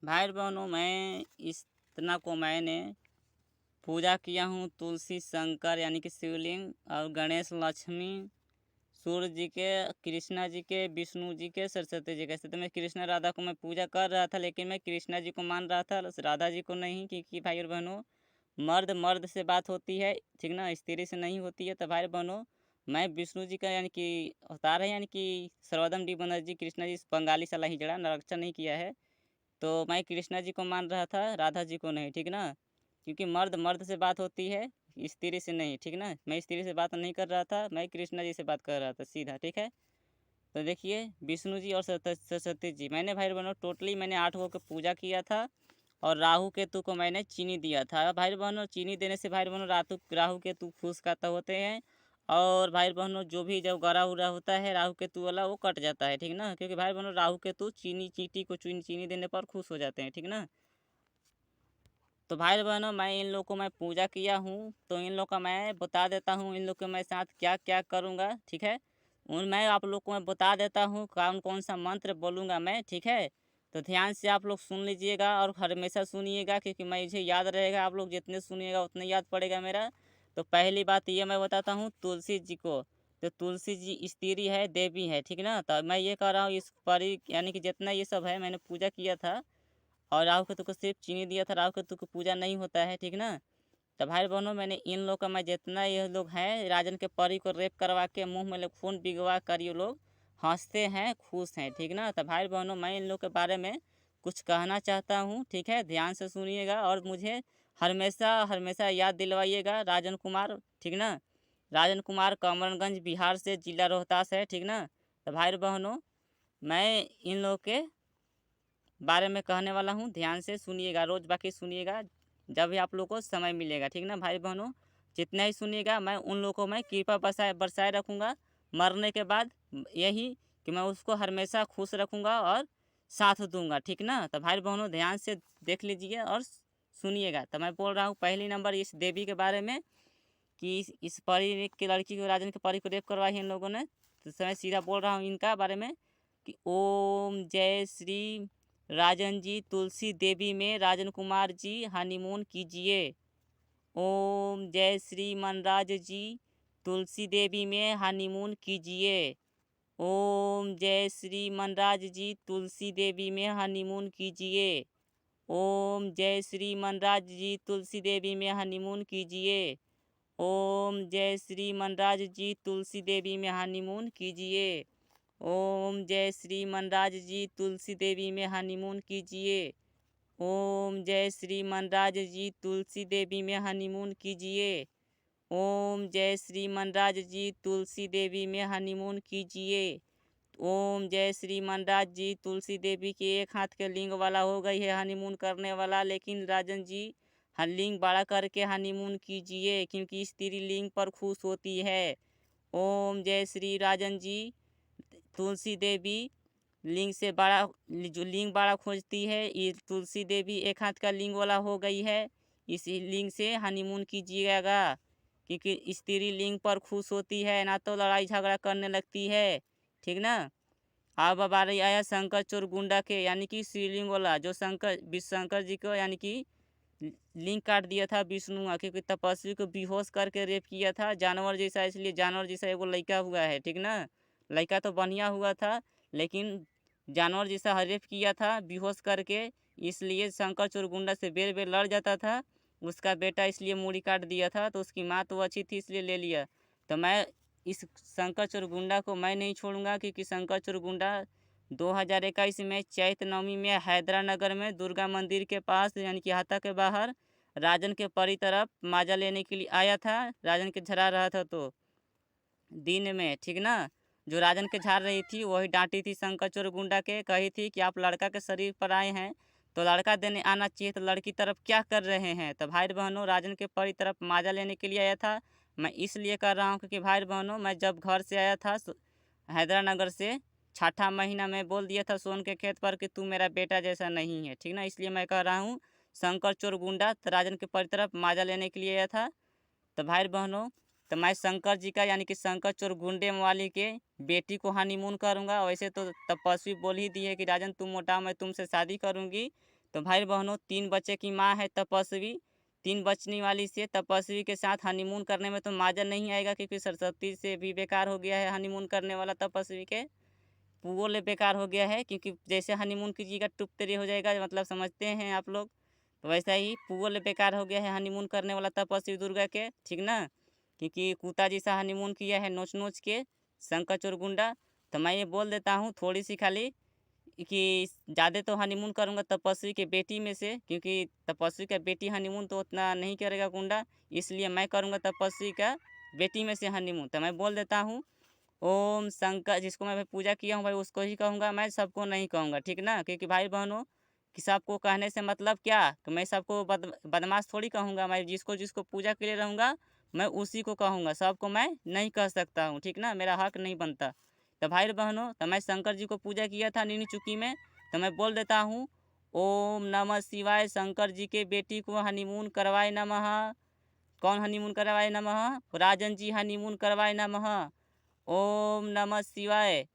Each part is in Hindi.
भाई बहनों, मैं इस तना को मैंने पूजा किया हूँ तुलसी शंकर यानी कि शिवलिंग और गणेश लक्ष्मी सूर्य जी के, कृष्णा जी के, विष्णु जी के, सरस्वती जी के। ऐसे तो मैं कृष्णा राधा को मैं पूजा कर रहा था, लेकिन मैं कृष्णा जी को मान रहा था, राधा जी को नहीं। क्योंकि भाई और बहनों, मर्द मर्द से बात होती है, ठीक ना, स्त्री से नहीं होती है। तो भाई बहनों, मैं विष्णु जी का यानी कि अवतार है, यानी कि सर्वोत्तम डी बनर्जी कृष्णा जी बंगाली साला ही जड़ा नरक्षा नहीं किया है। तो मैं कृष्णा जी को मान रहा था, राधा जी को नहीं, ठीक ना। क्योंकि मर्द मर्द से बात होती है, स्त्री से नहीं, ठीक ना। मैं स्त्री से बात नहीं कर रहा था, मैं कृष्णा जी से बात कर रहा था सीधा, ठीक है। तो देखिए, विष्णु जी और सरस्वती जी, मैंने भाई बहनों टोटली मैंने 8 गो की पूजा किया था। और राहु केतु को मैंने चीनी दिया था। भाई बहनों, चीनी देने से भाई बहनों राहु केतु खुश खाता होते हैं। और भाई बहनों, जो भी जब गरा उरा होता है राहु केतु वाला, वो कट जाता है, ठीक ना। क्योंकि भाई बहनों, राहु केतु चीनी चींटी को चीनी देने पर खुश हो जाते हैं, ठीक ना। तो भाई बहनों, मैं इन लोग को मैं पूजा किया हूँ, तो इन लोग का मैं बता देता हूँ इन लोग के मैं साथ क्या क्या करूँगा, ठीक है। मैं आप लोग को मैं बता देता हूँ कौन कौन सा मंत्र बोलूँगा मैं, ठीक है। तो ध्यान से आप लोग सुन लीजिएगा और हमेशा सुनिएगा, क्योंकि मैं मुझे याद रहेगा। आप लोग जितने सुनिएगा उतने याद पड़ेगा मेरा। तो पहली बात ये मैं बताता हूँ तुलसी जी को। तो तुलसी जी स्त्री है, देवी है, ठीक ना। तो मैं ये कह रहा हूँ इस परी यानी कि जितना ये सब है मैंने पूजा किया था। और राहु केतु को सिर्फ चीनी दिया था, राहु केतु की पूजा नहीं होता है, ठीक ना। तो भाई बहनों, मैंने इन लोग का मैं जितना ये लोग हैं राजन के परी को रेप करवा के मुंह में लोग खून बिगवा कर ये लोग हंसते हैं, खुश हैं, ठीक ना। तो भाई बहनों, मैं इन लोग के बारे में कुछ कहना चाहता हूँ, ठीक है। ध्यान से सुनिएगा और मुझे हमेशा हमेशा याद दिलवाइएगा। राजन कुमार, ठीक ना। राजन कुमार कमरगंज बिहार से, जिला रोहतास है, ठीक ना। तो भाई बहनों, मैं इन लोग के बारे में कहने वाला हूँ, ध्यान से सुनिएगा, रोज़ बाकी सुनिएगा जब भी आप लोग को समय मिलेगा, ठीक ना। भाई बहनों, जितना ही सुनिएगा मैं उन लोगों को मैं कृपा बरसाए बरसाए रखूँगा। मरने के बाद यही कि मैं उसको हमेशा खुश रखूँगा और साथ दूंगा, ठीक ना। तो भाई बहनों, ध्यान से देख लीजिए और सुनिएगा। तो मैं बोल रहा हूँ पहली नंबर इस देवी के बारे में, कि इस परी की लड़की को, राजन के परी को रेप करवाई है इन लोगों ने। तो मैं सीधा बोल रहा हूँ इनका बारे में कि ओम जय श्री राजन जी, तुलसी देवी में राजन कुमार जी हनीमून कीजिए। ओम जय श्री मनराज जी, तुलसी देवी में हनीमून कीजिए। ओम जय श्री मनराज जी, तुलसी देवी में हनीमून कीजिए। ओम जय श्री मनराज जी, तुलसी देवी में हनीमून कीजिए। ओम जय श्री मनराज जी, तुलसी देवी में हनीमून कीजिए। ओम जय श्री मनराज जी, तुलसी देवी में हनीमून कीजिए। ओम जय श्री मनराज जी, तुलसी देवी में हनीमून कीजिए। ओम जय श्री मनराज जी, तुलसी देवी में हनीमून कीजिए। ओम जय श्री मनराज जी, तुलसी देवी के एक हाथ के लिंग वाला हो गई है हनीमून करने वाला, लेकिन राजन जी लिंग बड़ा करके हनीमून कीजिए, क्योंकि स्त्री लिंग पर खुश होती है। ओम जय श्री राजन जी, तुलसी देवी लिंग से बड़ा, जो लिंग बड़ा खोजती है, ये तुलसी देवी एक हाथ का लिंग वाला हो गई है। इसी लिंग से हनीमून कीजिएगा, क्योंकि स्त्री लिंग पर खुश होती है, ना तो लड़ाई झगड़ा करने लगती है, ठीक ना। अब बारी आया शंकर चोर गुंडा के, यानी कि शिवलिंग वाला, जो शंकर जी को यानी कि लिंग काट दिया था विष्णु, क्योंकि तपस्वी को बेहोश करके रेप किया था जानवर जैसा, इसलिए जानवर जैसा एगो लड़का हुआ है, ठीक ना। लड़का तो बढ़िया हुआ था, लेकिन जानवर जैसा रेप किया था बेहोश करके, इसलिए शंकर चोर गुंडा से बेर बेर लड़ जाता था। उसका बेटा इसलिए मूड़ी काट दिया था, तो उसकी माँ तो अच्छी थी इसलिए ले लिया। तो मैं इस शंकर चोर गुंडा को मैं नहीं छोड़ूंगा, क्योंकि शंकर चोर गुंडा 2021 में चैत नवमी में हैदरानगर में दुर्गा मंदिर के पास यानी कि हाथा के बाहर राजन के परी तरफ माजा लेने के लिए आया था। राजन के झरा रहा था तो दिन में, ठीक ना। जो राजन के झाड़ रही थी वही डांटी थी शंकर चोर गुंडा के, कही थी कि आप लड़का के शरीर पर आए हैं तो लड़का देने आना चाहिए, तो लड़की तरफ क्या कर रहे हैं। तो भाई बहनों, राजन के परी तरफ माजा लेने के लिए आया था। मैं इसलिए कर रहा हूँ क्योंकि भाई बहनों, मैं जब घर से आया था हैदरानगर से, छठा महीना में बोल दिया था सोन के खेत पर कि तू मेरा बेटा जैसा नहीं है, ठीक ना। इसलिए मैं कह रहा हूँ शंकर चोर गुंडा तो राजन के परी तरफ माजा लेने के लिए आया था। तो भाई बहनों, तो मैं शंकर जी का यानी कि शंकर चोर गुंडे वाली के बेटी को हनीमून करूँगा। वैसे तो तपस्वी बोल ही दी है कि राजन तुम मोटा, मैं तुमसे शादी करूँगी, तो भाई बहनों 3 बच्चे की माँ है तपस्वी, 3 बचने वाली से तपस्वी के साथ हनीमून करने में तो मज़ा नहीं आएगा, क्योंकि सरस्वती से भी बेकार हो गया है हनीमून करने वाला तपस्वी के, वो ले बेकार हो गया है, क्योंकि जैसे हनीमून कीजिएगा टुप तेरे हो जाएगा, मतलब समझते हैं आप लोग। तो वैसा ही पुअल बेकार हो गया है हनीमून करने वाला तपस्वी दुर्गा के, ठीक ना, क्योंकि कुत्ता जैसा हनीमून किया है नोच नोच के शंकर चोर गुंडा। तो मैं ये बोल देता हूँ थोड़ी सी खाली कि ज़्यादा तो हनीमून करूँगा तपस्वी के बेटी में से, क्योंकि तपस्वी का बेटी हनीमून तो उतना नहीं करेगा गुंडा, इसलिए मैं करूँगा तपस्वी का बेटी में से हनीमून। तो मैं बोल देता हूँ ओम शंकर, जिसको मैं पूजा किया हूँ भाई उसको ही कहूँगा, मैं सबको नहीं कहूँगा, ठीक ना, क्योंकि भाई बहनों कि सबको कहने से मतलब क्या कि मैं सबको बदमाश थोड़ी कहूँगा, मैं जिसको जिसको पूजा के लिए रहूँगा मैं उसी को कहूँगा, सबको मैं नहीं कह सकता हूँ, ठीक ना, मेरा हक नहीं बनता। तो भाई बहनों तो मैं शंकर जी को पूजा किया था नीनी चुकी में, तो मैं बोल देता हूँ ओम नमः शिवाय, शंकर जी के बेटी को हनीमून करवाए नमः। कौन हनीमून करवाए नमः? राजन जी हनीमून करवाए नमः। ओम नमः शिवाय।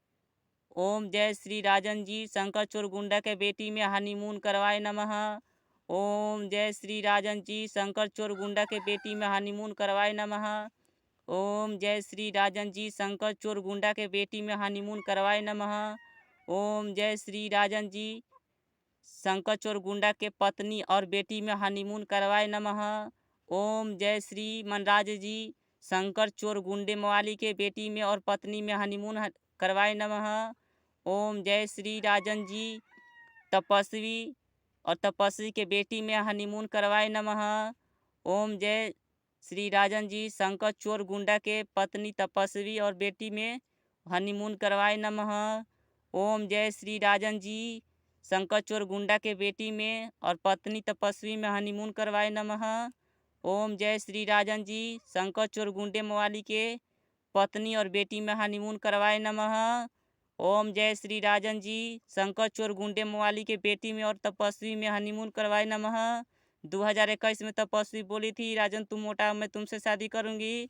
ओम जय श्री राजन जी शंकर चोर गुंडा के बेटी में हनीमून करवाए नमः। ओम जय श्री राजन जी शंकर चोर गुंडा के बेटी में हनीमून करवाए नमः। ओम जय श्री राजन जी शंकर चोर गुंडा के बेटी में हनीमून करवाए नमः। ओम जय श्री राजन जी शंकर चोर गुंडा के पत्नी और बेटी में हनीमून करवाए नमः। ओम जय श्री मनराज जी शंकर चोर गुंडे मवाली के बेटी में और पत्नी में हनीमून करवाए नमः। ओम जय श्री राजन जी तपस्वी और तपस्वी के बेटी में हनीमून करवाए नमः। ओम जय श्री राजन जी शंकर चोर गुंडा के पत्नी तपस्वी और बेटी में हनीमून करवाए नमः। ओम जय श्री राजन जी शंकर चोर गुंडा के बेटी में और पत्नी तपस्वी में हनीमून करवाए नमः। ओम जय श्री राजन जी शंकर चोर गुंडे मवाली के पत्नी और बेटी में हनीमून करवाए नमः। ओम जय श्री राजन जी शंकर चोर गुंडे मवाली के बेटी में और तपस्वी में हनीमून करवाए नमः। 2021 में तपस्वी बोली थी राजन तुम मोटा मैं तुमसे शादी करूंगी।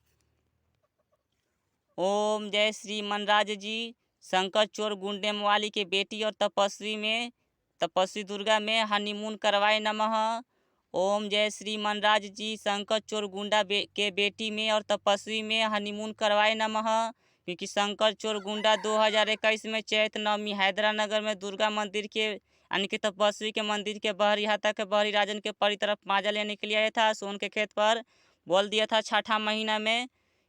ओम जय श्री मनराज जी शंकर चोर गुंडे मवाली के बेटी और तपस्वी दुर्गा में हनीमून करवाए नमः। ओम जय श्री मनराज जी शंकर चोर गुंडा के बेटी में और तपस्वी में हनीमून करवाए नमः, क्योंकि शंकर चोर गुंडा 2021 में चैत नवमी हैदरानगर में दुर्गा मंदिर के यानी कि तपस्वी के मंदिर के बहरी हाथा के बहरी राजन के परी तरफ माजा लेने के लिए आया था। सोन के खेत पर बोल दिया था छठा महीना में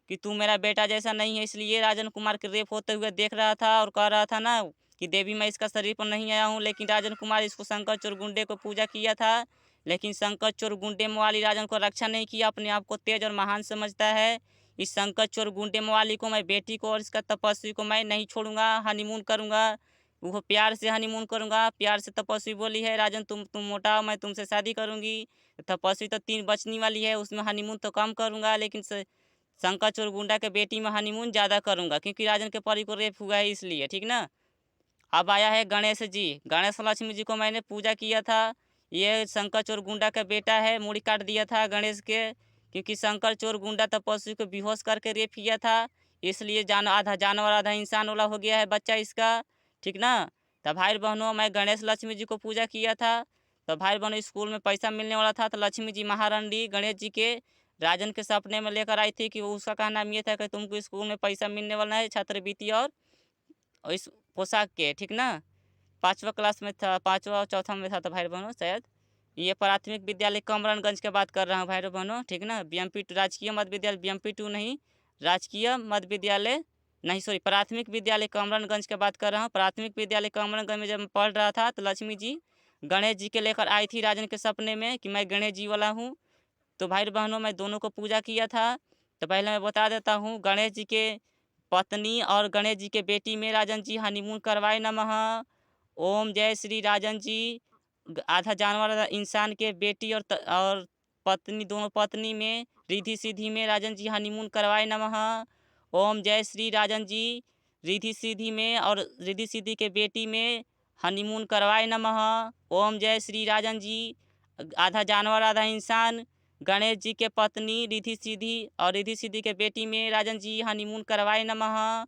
कि तू मेरा बेटा जैसा नहीं है, इसलिए राजन कुमार के रेप होते हुए देख रहा था और कह रहा था ना कि देवी मैं इसका शरीर पर नहीं आया हूँ, लेकिन राजन कुमार इसको शंकर चोर गुंडे को पूजा किया था, लेकिन शंकर चोर गुंडे मवाली राजन को रक्षा नहीं किया, अपने आप को तेज और महान समझता है। इस शंकर चोर गुंडे मवाली को मैं बेटी को और इसका तपस्वी को मैं नहीं छोड़ूंगा, हनीमून करूंगा, वो प्यार से हनीमून करूंगा। प्यार से तपस्वी बोली है राजन तुम मोटा हो मैं तुमसे शादी करूंगी। तपस्वी तो 3 बचने वाली है उसमें हनीमून तो कम करूंगा, लेकिन शंकर चोर गुंडा के बेटी में हनीमून ज़्यादा करूंगा, क्योंकि राजन के परी को रेप हुआ है इसलिए, ठीक ना। अब आया है गणेश जी। गणेश लक्ष्मी जी को मैंने पूजा किया था, ये शंकर चोर गुंडा का बेटा है, मुड़ी काट दिया था गणेश के, क्योंकि शंकर चोर गुंडा तपस्वी को बेहोश करके रेप किया था, इसलिए आधा जानवर आधा इंसान वाला हो गया है बच्चा इसका, ठीक ना। तो भाई बहनों मैं गणेश लक्ष्मी जी को पूजा किया था। तो भाई बहनों स्कूल में पैसा मिलने वाला था, तो लक्ष्मी जी महारानी गणेश जी के राजन के सपने में लेकर आई थी कि वो उसका कहना ये था कि तुमको स्कूल में पैसा मिलने वाला है छात्रवृत्ति और इस पोशाक के, ठीक ना। 5वां क्लास में था, 5वां और चौथा में था तो भाई बहनों शायद। ये प्राथमिक विद्यालय कमरानगंज के बात कर रहा हूँ भाई बहनों, ठीक ना। BMP2 राजकीय मध्य विद्यालय, BMP2 नहीं राजकीय मध्य विद्यालय नहीं सॉरी प्राथमिक विद्यालय कमरानगंज के बात कर रहा हूँ। प्राथमिक विद्यालय कमरानगंज में जब मैं पढ़ रहा था तो लक्ष्मी जी गणेश जी के लेकर आई थी राजन के सपने में कि मैं गणेश जी वाला हूँ। तो भाई बहनों मैं दोनों को पूजा किया था। तो पहले मैं बता देता हूँ गणेश जी के पत्नी और गणेश जी के बेटी में राजन जी हनीमून करवाए नमः। ओम जय श्री राजन जी आधा जानवर आधा इंसान के बेटी और पत्नी दोनों पत्नी में रिधि सिद्धि में राजन जी हनीमून करवाए नमः। ओम जय श्री राजन जी रिधि सिद्धि में और रिधि सिद्धि के बेटी में हनीमून करवाए नमः। ओम जय श्री राजन जी आधा जानवर आधा इंसान गणेश जी के पत्नी रिधि सिद्धि और रिधि सिद्धि के बेटी में राजन जी हनीमून करवाए नमः।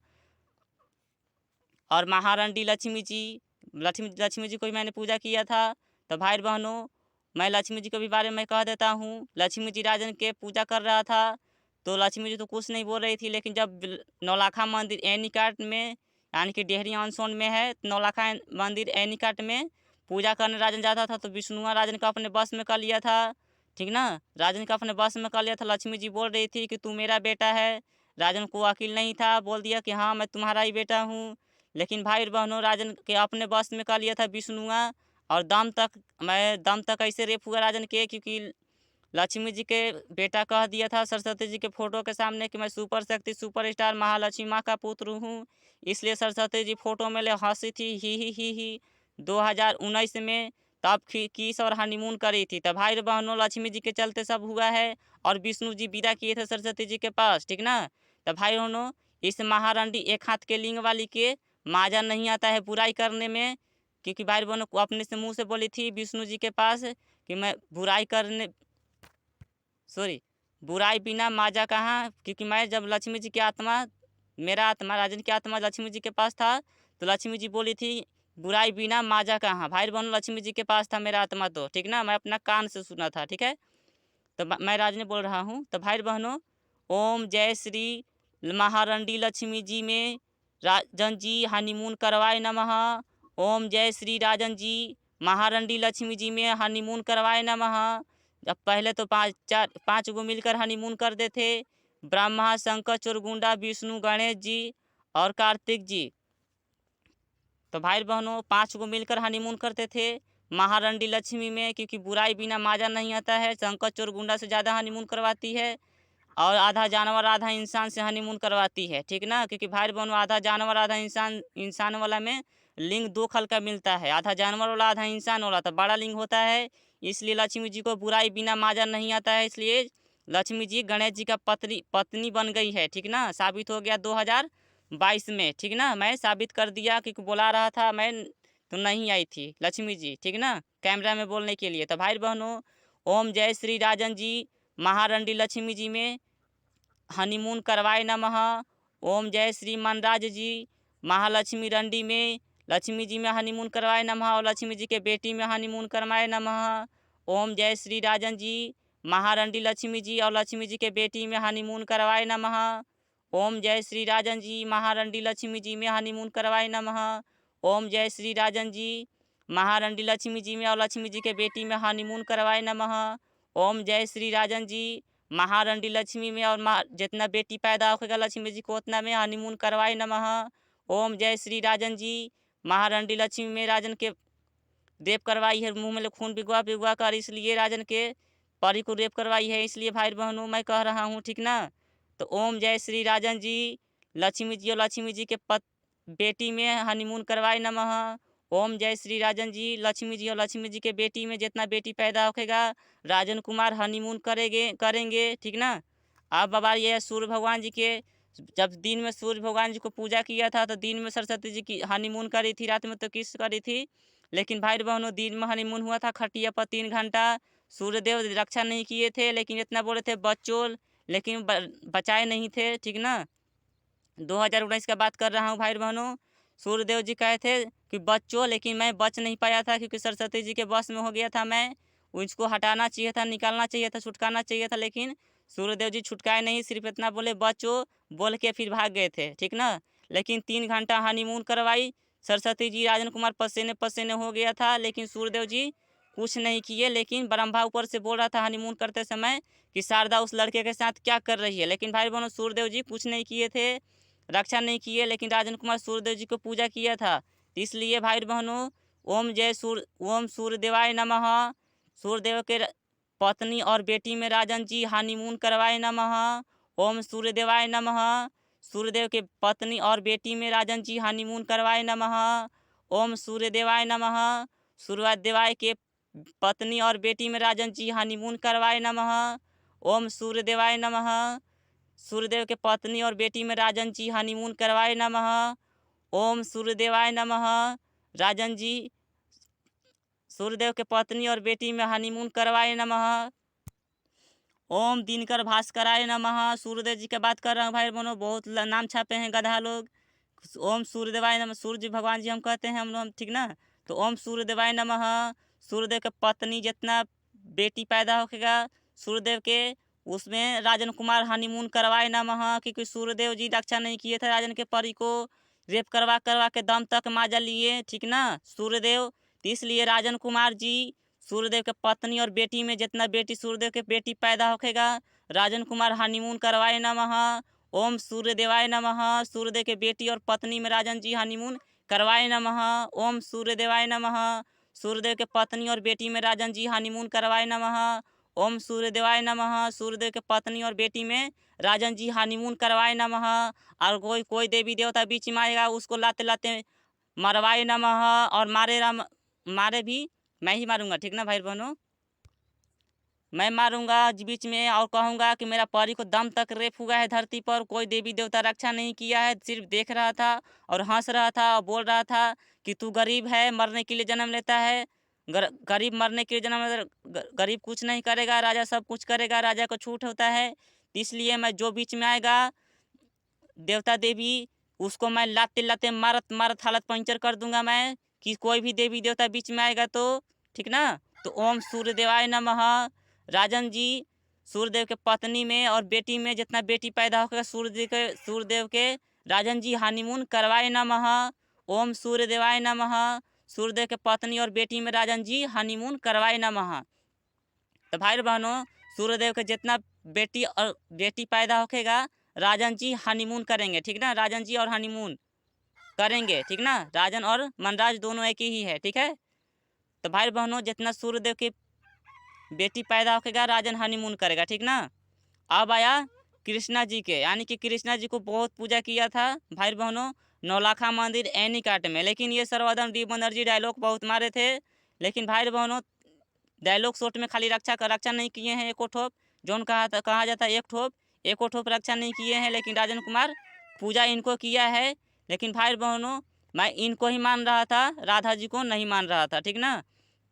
और महारानी लक्ष्मी जी को मैंने पूजा किया था। तो भाई बहनों मैं लक्ष्मी जी के भी बारे में कह देता हूँ। लक्ष्मी जी राजन के पूजा कर रहा था तो लक्ष्मी जी तो कुछ नहीं बोल रही थी, लेकिन जब नौलखा मंदिर एनीकट में यानी कि डेहरी ऑन में है, नौलखा मंदिर एनीकट में पूजा करने राजन जाता था तो विष्णुआ राजन का अपने बस में कर लिया था। ठीक ना, राजन का अपने बस में कर लिया था। लक्ष्मी जी बोल रही थी कि तू मेरा बेटा है। राजन को अकील नहीं था, बोल दिया कि हाँ मैं तुम्हारा ही बेटा हूँ। लेकिन भाई बहनों राजन के अपने बस में कर लिया था विष्णुआ, और दम तक ऐसे रेप हुआ राजन के, क्योंकि लक्ष्मी जी के बेटा कह दिया था सरस्वती जी के फोटो के सामने कि मैं सुपर शक्ति सुपर स्टार महालक्ष्मी माँ का पुत्र हूँ। इसलिए सरस्वती जी फोटो में ले हंसी थी, ही 2019 में तब किस और हनीमून करी थी। तब भाई बहनों लक्ष्मी जी के चलते सब हुआ है, और विष्णु जी विदा किए थे सरस्वती जी के पास। ठीक ना, तब भाई बहनों इस महारंडी एक हाथ के लिंग वाली के माजा नहीं आता है बुराई करने में, क्योंकि भाई बहनों को अपने से मुँह से बोली थी विष्णु जी के पास कि मैं बुराई बिना माजा कहाँ, क्योंकि मैं जब लक्ष्मी जी की आत्मा मेरा आत्मा राजन की आत्मा लक्ष्मी जी के पास था तो लक्ष्मी जी बोली थी बुराई बिना माजा कहाँ। भाई बहनों लक्ष्मी जी के पास था मेरा आत्मा तो, ठीक ना, मैं अपना कान से सुना था। ठीक है, तो मैं राजन बोल रहा हूँ। तो भाई बहनों ओम जय श्री महारंडी लक्ष्मी जी में राजन जी हनीमून करवाए नमः। ओम जय श्री राजन जी महारंडी लक्ष्मी जी में हनीमून करवाए नमः। अब पहले तो पाँच गो मिलकर हनीमून करते थे, ब्रह्मा शंकर चुरगुंडा विष्णु गणेश जी और कार्तिक जी। तो भाई बहनों 5 को मिलकर हनीमून करते थे महारंडी लक्ष्मी में, क्योंकि बुराई बिना माजा नहीं आता है। शंकर चोरगुंडा से ज़्यादा हनीमून करवाती है, और आधा जानवर आधा इंसान से हनीमून करवाती है। ठीक ना, क्योंकि भाई बहनों आधा जानवर आधा इंसान, इंसान वाला में लिंग 2 खल का मिलता है, आधा जानवर वाला आधा इंसान वाला, तो बड़ा लिंग होता है। इसलिए लक्ष्मी जी को बुराई बिना माजा नहीं आता है, इसलिए लक्ष्मी जी गणेश जी का पत्नी बन गई है। ठीक ना, साबित हो गया 2022 में। ठीक ना, मैं साबित कर दिया, क्योंकि बुला रहा था मैं तो नहीं आई थी लक्ष्मी जी। ठीक ना, कैमरा में बोलने के लिए। तो भाई बहनों ओम जय श्री राजन जी महारंडी लक्ष्मी जी में हनीमून करवाए नमः। ओम जय श्री मनराज जी महालक्ष्मी रंडी में लक्ष्मी जी में हनीमून करवाए नमः, और लक्ष्मी जी के बेटी में हनीमून करवाए नमः। ओम जय श्री राजन जी महारंडी लक्ष्मी जी और लक्ष्मी जी के बेटी में हनीमून करवाए नमः। ओम जय श्री राजन जी महारंडी लक्ष्मी जी में हनीमून करवाए नमः। ओम जय श्री राजन जी महारंडी लक्ष्मी जी में और लक्ष्मी जी के बेटी में हनीमून करवाए नमः। ओम जय श्री राजन जी महारंडी लक्ष्मी में और जितना बेटी पैदा होगा लक्ष्मी जी को उतना में हनीमून करवाए नमः। ओम जय श्री राजन जी महारंडी लक्ष्मी में राजन के रेप करवाई है, मुंह में खून भिगवा कर, इसलिए राजन के परी को रेप करवाई है। इसलिए भाई बहनों मैं कह रहा हूँ। ठीक ना, तो ओम जय श्री राजन जी लक्ष्मी जी और लक्ष्मी जी के बेटी में हनीमून करवाए नमः। ओम जय श्री राजन जी लक्ष्मी जी और लक्ष्मी जी के बेटी में जितना बेटी पैदा होगा राजन कुमार हनीमून करेंगे। ठीक ना, अब बाबा ये सूर्य भगवान जी के, जब दिन में सूर्य भगवान जी को पूजा किया था तो दिन में सरस्वती जी की हनीमून करी थी, रात में तो किस करी थी। लेकिन भाई बहनों दिन में हनीमून हुआ था खटिया पर 3 घंटा। सूर्यदेव रक्षा नहीं किए थे, लेकिन इतना बोले थे बच्चों, लेकिन बचाए नहीं थे। ठीक ना, 2019 का बात कर रहा हूँ भाई बहनों। सूर्यदेव जी कहे थे कि बच्चों, लेकिन मैं बच नहीं पाया था, क्योंकि सरस्वती जी के बस में हो गया था। मैं उसको हटाना चाहिए था, निकालना चाहिए था, छुटकाना चाहिए था, लेकिन सूर्यदेव जी छुटकाए नहीं, सिर्फ इतना बोले बच्चों बोल के फिर भाग गए थे। ठीक ना, लेकिन 3 घंटा हनीमून करवाई सरस्वती जी, राजन कुमार पसीने पसीने हो गया था, लेकिन सूर्यदेव जी कुछ नहीं किए। लेकिन ब्रह्मा ऊपर से बोल रहा था हनीमून करते समय कि शारदा उस लड़के के साथ क्या कर रही है, लेकिन भाई बहनों सूर्यदेव जी कुछ नहीं किए थे, रक्षा नहीं किए, लेकिन राजन कुमार सूर्यदेव जी को पूजा किया था। इसलिए भाई बहनों ओम सूर्यदेवाय नमः। सूर्यदेव के पत्नी और बेटी में राजन जी हनीमून करवाए नमः। ओम सूर्यदेवाय नमः। सूर्यदेव के पत्नी और बेटी में राजन जी हनीमून करवाए नमः। ओम सूर्यदेवाय नमः। सूर्यदेवाय के पत्नी और बेटी में राजन जी हनीमून करवाए नमः। ओम सूर्यदेवाय नमः। सूर्यदेव के पत्नी और बेटी में राजन जी हनीमून करवाए नमः। ओम सूर्यदेवाय नमः। राजन जी सूर्यदेव के पत्नी और बेटी में हनीमून करवाए नमः। ओम दिनकर भास्कराय नमः। सूर्यदेव जी की बात कर रहा हूँ भाई बहनों, बहुत नाम छापे हैं गधा लोग। ओम सूर्यदेवाय नमः, सूर्य भगवान जी हम कहते हैं हम लोग, ठीक ना। तो ओम सूर्यदेवाय नमः। सूर्यदेव के पत्नी जितना बेटी पैदा होगा सूर्यदेव के, उसमें राजन कुमार हनीमून करवाए नमः, क्योंकि सूर्यदेव जी रक्षा नहीं किए थे राजन के परी को, रेप करवा करवा के दम तक माजा लिए, ठीक ना सूर्यदेव। इसलिए राजन कुमार जी सूर्यदेव के पत्नी और बेटी में जितना बेटी सूर्यदेव के बेटी पैदा होगा राजन कुमार हनीमून करवाए नमः। ओम सूर्यदेवाय नमः। सूर्यदेव के बेटी और पत्नी में राजन जी हनीमून करवाए नमः। ओम सूर्यदेवाय नमः। सूर्यदेव के पत्नी और बेटी में राजन जी हनीमून करवाए नमः। ओम सूर्यदेवाय नमः। सूर्यदेव के पत्नी और बेटी में राजन जी हनीमून करवाए नमः। और कोई देवी देवता बीच में आएगा उसको लाते लाते मरवाए नमः। और मारे भी मैं ही मारूंगा, ठीक ना भाई बहनों, मैं मारूंगा बीच में और कहूँगा कि मेरा परी को दम तक रेप हुआ है धरती पर, कोई देवी देवता रक्षा नहीं किया है, सिर्फ देख रहा था और हंस रहा था और बोल रहा था कि तू गरीब है, मरने के लिए जन्म लेता है, गरीब मरने के लिए जन्म, गरीब कुछ नहीं करेगा, राजा सब कुछ करेगा, राजा को छूट होता है। इसलिए मैं जो बीच में आएगा देवता देवी उसको मैं लाते लाते मारत मारत हालत पंचर कर दूंगा मैं, कि कोई भी देवी देवता बीच में आएगा तो, ठीक ना। तो ओम सूर्यदेवाय नमः। राजन जी सूर्यदेव के पत्नी में और बेटी में जितना बेटी पैदा होगा सूर्यदेव के राजन जी हनीमून करवाए नमः। ओम सूर्यदेवाय नमः। सूर्यदेव के पत्नी और बेटी में राजन जी हनीमून करवाए नमः। तो भाई बहनों सूर्यदेव के जितना बेटी और बेटी पैदा होगा राजन जी हनीमून करेंगे, ठीक ना, राजन जी और हनीमून करेंगे, ठीक ना, राजन और मनराज दोनों एक ही है, ठीक है। तो भाई बहनों जितना सूर्यदेव की बेटी पैदा होगा राजन हनीमून करेगा, ठीक ना। अब आया कृष्णा जी के, यानी कि कृष्णा जी को बहुत पूजा किया था भाई बहनों नौलाखा मंदिर एनीकाट में, लेकिन ये सर्वोदम डी बनर्जी डायलॉग बहुत मारे थे, लेकिन भाई बहनों डायलॉग शॉट में खाली रक्षा नहीं किए हैं एको ठोप, जोन कहा जाता है एको ठोप रक्षा नहीं किए हैं, लेकिन राजन कुमार पूजा इनको किया है। लेकिन भाई बहनों मैं इनको ही मान रहा था, राधा जी को नहीं मान रहा था, ठीक ना।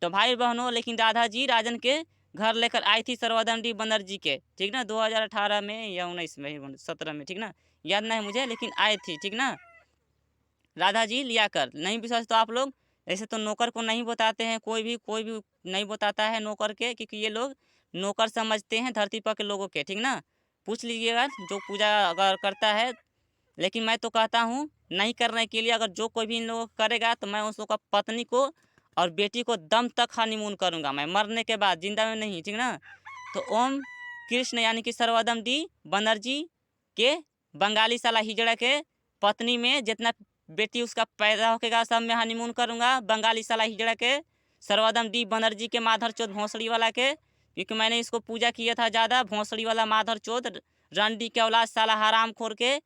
तो भाई बहनों लेकिन राधा जी राजन के घर लेकर आई थी सर्वोदम डी बनर्जी के, ठीक ना, 2018 में या 19 में 17 में, ठीक ना, याद नहीं मुझे, लेकिन आई थी, ठीक ना, राधा जी लिया कर। नहीं विश्वास तो आप लोग, ऐसे तो नौकर को नहीं बताते हैं, कोई भी नहीं बताता है नौकर के, क्योंकि ये लोग नौकर समझते हैं धरती पर के लोगों के, ठीक ना, पूछ लीजिएगा जो पूजा अगर करता है। लेकिन मैं तो कहता हूँ नहीं करने के लिए, अगर जो कोई भी इन लोगों को करेगा तो मैं उस लोग का पत्नी को और बेटी को दम तक हनीमून करूँगा मैं, मरने के बाद, जिंदा में नहीं, ठीक ना। तो ओम कृष्ण यानी कि सर्वोदम डी बनर्जी के बंगाली साला हिजड़ा के पत्नी में जितना बेटी उसका पैदा होगा सब में हनीमून करूँगा, बंगाली साला हिजड़ा के सर्वोदम डी बनर्जी के माधर चौथ भोंसड़ी वाला के, क्योंकि मैंने इसको पूजा किया था ज़्यादा, भोंसड़ी वाला माधर चौथ रंडी के औलाद साला हराम खोर के,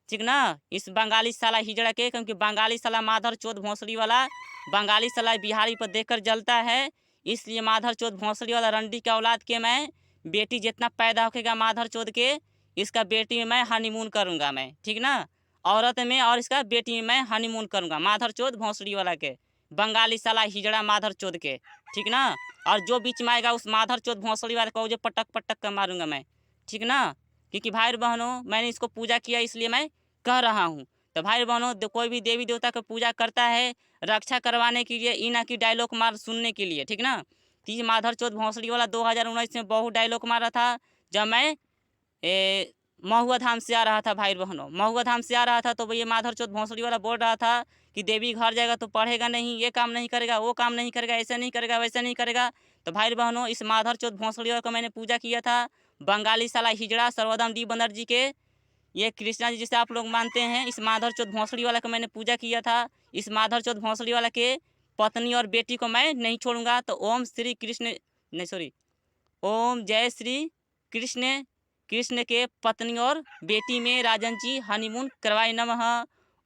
ठीक ना, इस बंगाली साला हिजड़ा के, क्योंकि बंगाली साला माधर चौथ भोंसड़ी वाला बंगाली साला बिहारी पर देखकर जलता है, इसलिए माधर चौथ भोंसड़ी वाला रंडी के औलाद के मैं बेटी जितना पैदा होगा माधर चौथ के, इसका बेटी में मैं हनीमून करूँगा मैं, ठीक ना, औरत में और इसका बेटी में मैं हनीमून करूँगा माधर चौथ भोंसड़ी वाला के, बंगाली साला हिजड़ा माधर चौथ के, ठीक ना। और जो बीच में आएगा उस माधर चौथ भोंसड़ी वाले को जो पटक पटक कर मारूंगा मैं, ठीक ना, क्योंकि भाई बहनों मैंने इसको पूजा किया इसलिए मैं कह रहा हूँ। तो भाई बहनों कोई भी देवी देवता का पूजा करता है रक्षा करवाने के लिए, ई ना कि डायलॉग मार सुनने के लिए, ठीक ना। तीज माधर चौथ भोंसड़ी वाला 2019 में बहुत डायलॉग मारा था, जब मैं महुआ धाम से आ रहा था भाई बहनों, महुआ धाम से आ रहा था, तो ये माधर चौथ भोंसड़ी वाला बोल रहा था कि देवी घर जाएगा तो पढ़ेगा नहीं, ये काम नहीं करेगा, वो काम नहीं करेगा, ऐसे नहीं करेगा, वैसे नहीं करेगा। तो भाई बहनों इस माधर चौथ भोंसड़ी वाला को मैंने पूजा किया था, बंगाली साला हिजड़ा सर्वोदम डी बनर्जी के, ये कृष्णा जी जिसे आप लोग मानते हैं, इस माधर चौथ भोंसड़ी वाला को मैंने पूजा किया था। इस माधर चौथ भोंसड़ी वाला के पत्नी और बेटी को मैं नहीं छोड़ूंगा। तो ओम श्री कृष्ण नहीं सॉरी ओम जय श्री कृष्ण, कृष्ण के पत्नी और बेटी में राजन जी हनीमून करवाए नमः।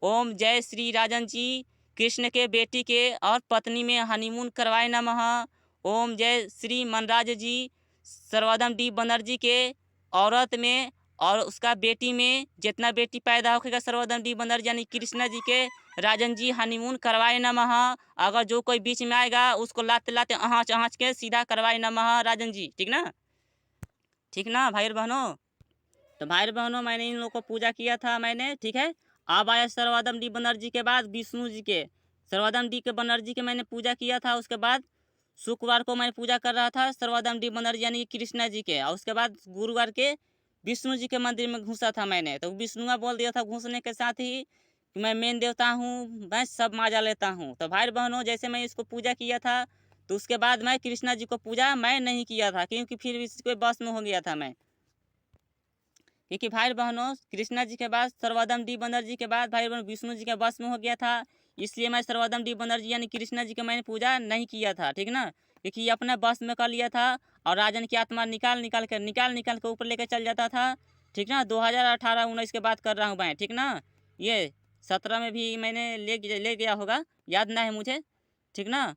ओम जय श्री राजन जी कृष्ण के बेटी के और पत्नी में हनीमून करवाए नमः। ओम जय श्री मनराज जी सर्वोदम डी बनर्जी के औरत में और उसका बेटी में जितना बेटी पैदा होगा सर्वोदम डी बनर्जी यानी कृष्णा जी के राजन जी हनीमून करवाए नमः। अगर जो कोई बीच में आएगा उसको लाते लाते आँच आँच के सीधा करवाए नमः राजन जी, ठीक ना, ठीक ना भाई बहनों। तो भाई बहनों मैंने इन लोगों को पूजा किया था मैंने, ठीक है। अब आया सर्वोदम डी बनर्जी के बाद विष्णु जी के, सर्वोदम डी के बनर्जी के मैंने पूजा किया था, उसके बाद शुक्रवार को मैं पूजा कर रहा था सर्वोदम डी बनर्जी यानी कि कृष्णा जी के, और उसके बाद गुरुवार के विष्णु जी के मंदिर में घुसा था मैंने। तो विष्णुआ बोल दिया था घुसने के साथ ही कि मैं मेन देवता हूँ, मैं सब माजा लेता हूँ। तो भाई बहनों, जैसे मैं इसको पूजा किया था तो उसके बाद मैं कृष्णा जी को पूजा मैं नहीं किया था, क्योंकि फिर इसके बस में हो गया था मैं। क्योंकि भाई बहनों, कृष्णा जी के बाद सर्वोदम डी बनर्जी के बाद भाई बहन विष्णु जी के बस में हो गया था, इसलिए मैं सर्वोदम डी बनर्जी यानी कृष्णा जी के मैंने पूजा नहीं किया था, ठीक ना। क्योंकि ये अपने बस में कर लिया था और राजन की आत्मा निकाल निकाल कर ऊपर लेकर चल जाता था, ठीक ना। 2018-19 के बात कर रहा हूँ मैं, ठीक ना। ये 17 में भी मैंने ले गया होगा, याद ना है मुझे, ठीक ना।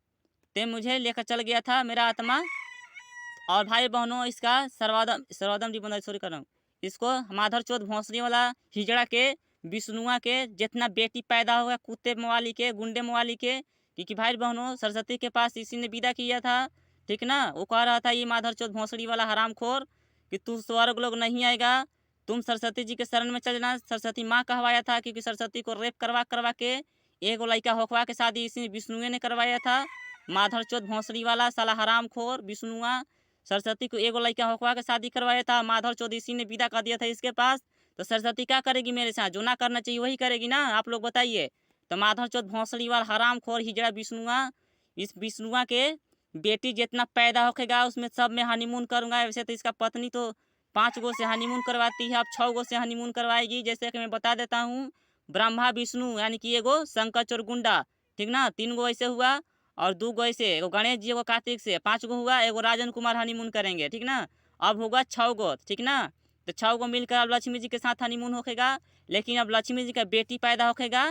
ते मुझे लेकर चल गया था मेरा आत्मा। और भाई बहनों, इसका सर्वोदम डी बनर्जी, सॉरी कर रहा हूँ, इसको माधर चौथ भोंसले वाला हिजड़ा के विष्णुआ के जितना बेटी पैदा हुआ कुत्ते मवाली के गुंडे मवाली के, क्योंकि भाई बहनों सरस्वती के पास इसी ने विदा किया था, ठीक ना। वो कह रहा था ये माधर चौथ भोंसड़ी वाला हरामखोर कि तू स्वर्ग लोग नहीं आएगा, तुम सरस्वती जी के शरण में चल जाना। सरस्वती माँ कहवाया था, क्योंकि सरस्वती को रेप करवा करवा के एक लड़का होखवा के शादी इसी विष्णुए ने करवाया था। माधर चौथ भोंसड़ी वाला साला हरामखोर विष्णुआ सरस्वती को एगो लड़का होकवा के शादी करवाया था, माधव चौधरी ने विदा कर दिया था इसके पास। तो सरस्वती क्या करेगी मेरे साथ? जो ना करना चाहिए वही करेगी ना, आप लोग बताइए। तो माधव चौथ भोंसड़ी वाला हराम खोर हिजड़ा विष्णुआ, इस विष्णुआ के बेटी जितना पैदा होखेगा उसमें सब में हनीमून करूँगा। वैसे तो इसका पत्नी तो 5 गो से हनीमून करवाती है, अब 6 गो से हनीमून करवाएगी। जैसे कि मैं बता देता हूँ, ब्रह्मा विष्णु यानी कि एगो शंकर चोर गुंडा, ठीक ना, 3 गो ऐसे हुआ, और 2 गो ऐसे, एगो गणेश जी एगो कार्तिक से, 5 गो हुआ। एगो राजन कुमार हनीमून करेंगे, ठीक ना। अब होगा 6 गो, ठीक ना। तो 6 गो मिलकर अब लक्ष्मी जी के साथ हनीमून होखेगा। लेकिन अब लक्ष्मी जी का बेटी पैदा होखेगा,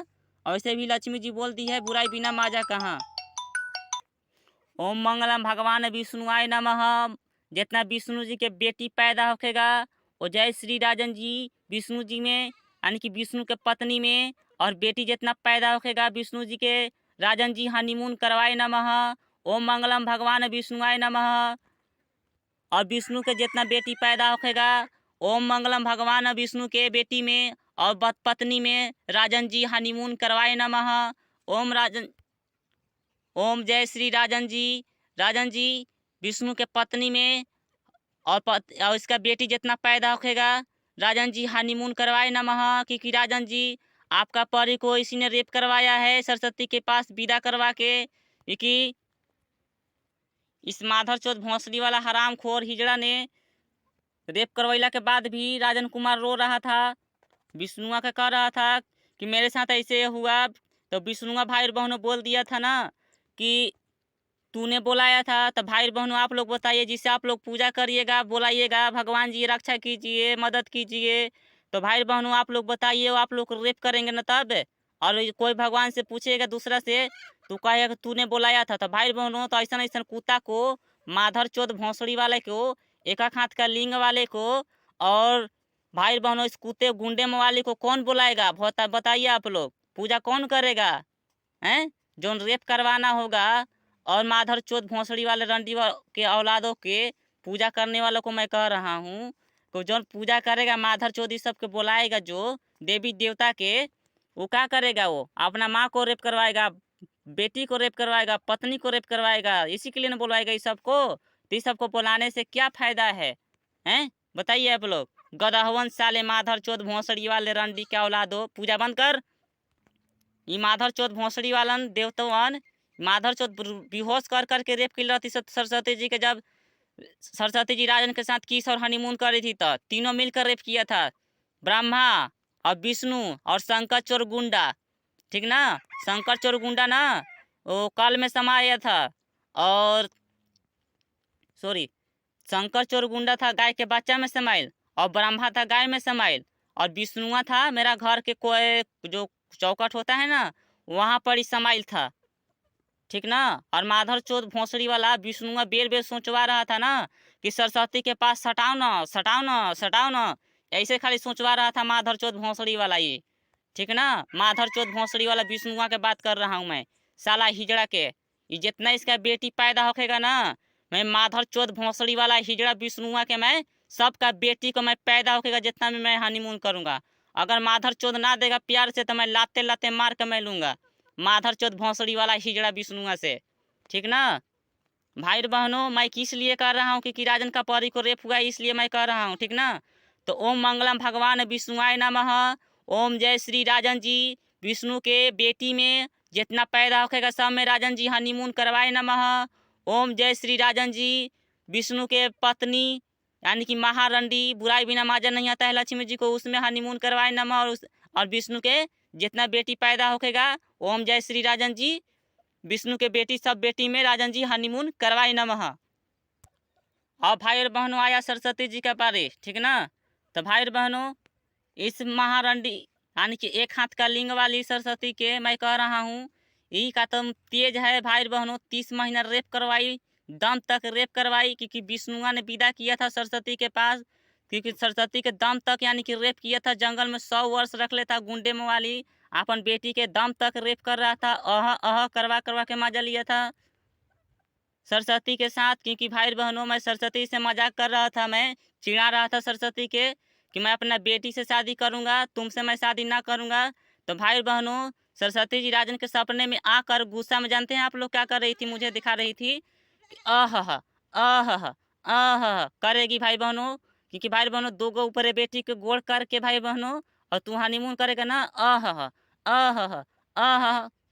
और ऐसे भी लक्ष्मी जी बोल दी है बुराई बिना माजा कहाँ। ओम मंगलम भगवान विष्णुआय नमः। जितना विष्णु जी के बेटी पैदा होखेगा वो जय श्री राजन जी विष्णु जी में यानी कि विष्णु के पत्नी में, और बेटी जितना पैदा होखेगा विष्णु जी के राजन जी हनीमून करवाए नमः। ओम मंगलम भगवान विष्णुआय नमः। और विष्णु के जितना बेटी पैदा होखेगा ओम मंगलम भगवान विष्णु के बेटी में और पत्नी में राजन जी हनीमून करवाए नमः। ओम जय श्री राजन जी विष्णु के पत्नी में और इसका बेटी जितना पैदा होखेगा राजन जी हनीमून करवाए नमः। क्योंकि राजन जी आपका परी को इसी ने रेप करवाया है सरस्वती के पास विदा करवा के, क्योंकि इस माधर चौथ भोंसली वाला हराम खोर हिजड़ा ने रेप करवैला के बाद भी राजन कुमार रो रहा था, विष्णुआ का कह रहा था कि मेरे साथ ऐसे हुआ। तो विष्णुआ भाई बहनों बोल दिया था ना कि तूने बुलाया था। तो भाई बहनों आप लोग बताइए, जिससे आप लोग पूजा करिएगा बुलाइएगा, भगवान जी रक्षा कीजिए मदद कीजिए। तो भाई बहनों आप लोग बताइए, आप लोग रेप करेंगे ना तब, और कोई भगवान से पूछेगा दूसरा से तो कहेगा कि तूने बुलाया था। तो भाई बहनों तो ऐसा ऐसा कुत्ता को, माधर चौथ भोंसड़ी वाले को, एक हाथ का लिंग वाले को, और भाई बहनों इस कुत्ते गुंडे वाले को कौन बुलाएगा? बताइए आप लोग, पूजा कौन करेगा? हैं जो रेप करवाना होगा, और माधर चौथ भोंसड़ी वाले रंडी के औलादों के पूजा करने वालों को मैं कह रहा हूँ, तो जो पूजा करेगा माधर चौथ सब के बुलाएगा, जो देवी देवता के, वो क्या करेगा? वो अपना माँ को रेप करवाएगा, बेटी को रेप करवाएगा, पत्नी को रेप करवाएगा। इसी के लिए ना बुलवाएगा इस सबको। तो इस सबको बुलाने से क्या फायदा है? हैं बताइए आप लोग। गदहवन साले माधर चौथ भोंसड़ी वाले रंडी के औलादो, पूजा बंद कर। ये माधर चौथ भोंसड़ी वालन देवतवन माधर चौथ बेहोश कर करके रेप कर रही सरस्वती जी के। जब सरस्वती जी राजन के साथ किस और हनीमून कर रही थी तो तीनों मिलकर रेप किया था, ब्रह्मा और विष्णु और शंकर चोर गुंडा, ठीक ना। शंकर चोर गुंडा ना वो काल में समाया था, और सॉरी शंकर चोर गुंडा था गाय के बच्चा में समाइल, और ब्रह्मा था गाय में समाइल, और विष्णुआ था मेरा घर के कोई जो चौकट होता है ना वहाँ पर ही समाइल था, ठीक ना। और माधर चौथ भोंसड़ी वाला विष्णुआ बेर बेर सोचवा रहा था ना कि सरस्वती के पास सटाओ ना सटाओ ना सटाओ ना, ऐसे खाली सोचवा रहा था माधर चौथ भोंसड़ी वाला ये, ठीक ना। माधर चौथ भोंसड़ी वाला विष्णुआ के बात कर रहा हूँ मैं, साला हिजड़ा के। ये जितना इसका बेटी पैदा होखेगा ना, मैं माधर चौथ भोंसड़ी वाला हिजड़ा विष्णुआ के मैं सबका बेटी को मैं पैदा होखेगा जितना भी मैं हनीमून करूँगा। अगर माधर चौथ ना देगा प्यार से तो मैं लाते लाते मार के मैं लूँगा माधर चौथ भोंसड़ी वाला हिजड़ा विष्णुआ से, ठीक ना। भाई बहनों मैं किस लिए कर रहा हूँ कि राजन का परी को रेप हुआ है, इसलिए मैं कर रहा हूँ, ठीक ना। तो ओम मंगलम भगवान विष्णुआय नमः। ओम जय श्री राजन जी। विष्णु के बेटी में जितना पैदा होगा सब में राजन जी हनीमून करवाए नमः। ओम जय श्री राजन जी। विष्णु के पत्नी यानी कि महारंडी बुराई बिना माजन नहीं आता है लक्ष्मी जी को, उसमें हनीमून करवाए नमः। और विष्णु के जितना बेटी पैदा होगा ओम जय श्री राजन जी। विष्णु के बेटी सब बेटी में राजन जी हनीमून करवाए नमः। और भाई और बहनों आया सरस्वती जी का पारे, ठीक ना। तो भाई और बहनों इस महारंडी यानी कि एक हाथ का लिंग वाली सरस्वती के मैं कह रहा हूँ यही का तो तेज है भाई बहनों। 30 महीना रेप करवाई, दम तक रेप करवाई, क्योंकि विष्णुआ ने विदा किया था सरस्वती के पास, क्योंकि सरस्वती के दम तक यानी कि रेप किया था। जंगल में 100 वर्ष रख लेता गुंडे में वाली अपन बेटी के दम तक रेप कर रहा था, करवा करवा के मजा लिया था सरस्वती के साथ। क्योंकि भाई बहनों मैं सरस्वती से मजाक कर रहा था, मैं चिढ़ा रहा था सरस्वती के कि मैं अपना बेटी से शादी करूंगा, तुमसे मैं शादी ना करूंगा। तो भाई बहनों सरस्वती जी राजन के सपने में आकर गुस्सा में जानते हैं आप लोग क्या कर रही थी, मुझे दिखा रही थी कि करेगी भाई बहनों। क्योंकि भाई बहनों दो गो ऊपर बेटी के गोड़ करके भाई बहनों और तू हनीमून करेगा ना,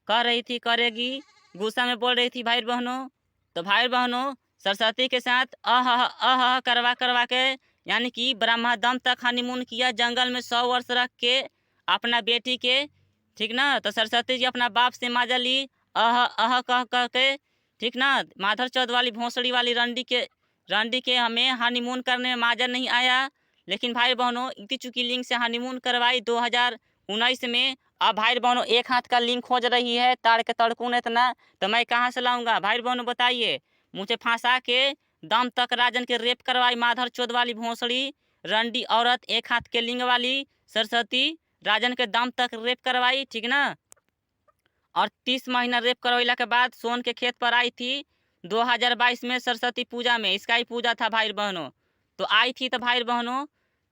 कर रही थी, करेगी, गुस्सा में बोल रही थी भाई बहनों। तो भाई बहनों सरस्वती के साथ करवा करवा के यानी कि ब्रह्मदम तक हनीमून किया, जंगल में 100 वर्ष रख के अपना बेटी के, ठीक ना। तो सरस्वती जी अपना बाप से माजा ली कह के, ठीक ना। माधर चौथ वाली भोंसड़ी वाली रंडी के हमें हनीमून करने में माजा नहीं आया। लेकिन भाई बहनों इतनी चुकी लिंग से हनीमून करवाई 2019 में। अब भाई बहनों एक हाथ का लिंग खोज रही है ताड़ के तड़कून इतना, तो मैं कहाँ से लाऊंगा भाई बहनों बताइए। मुझे फंसा के दम तक राजन के रेप करवाई माधर चौथ वाली भोंसड़ी रंडी औरत, एक हाथ के लिंग वाली सरस्वती राजन के दम तक रेप करवाई, ठीक ना। और 30 महीना रेप करवैला के बाद सोन के खेत पर आई थी 2022 में सरस्वती पूजा में, इसका ही पूजा था भाई बहनों। तो आई थी तो भाई बहनों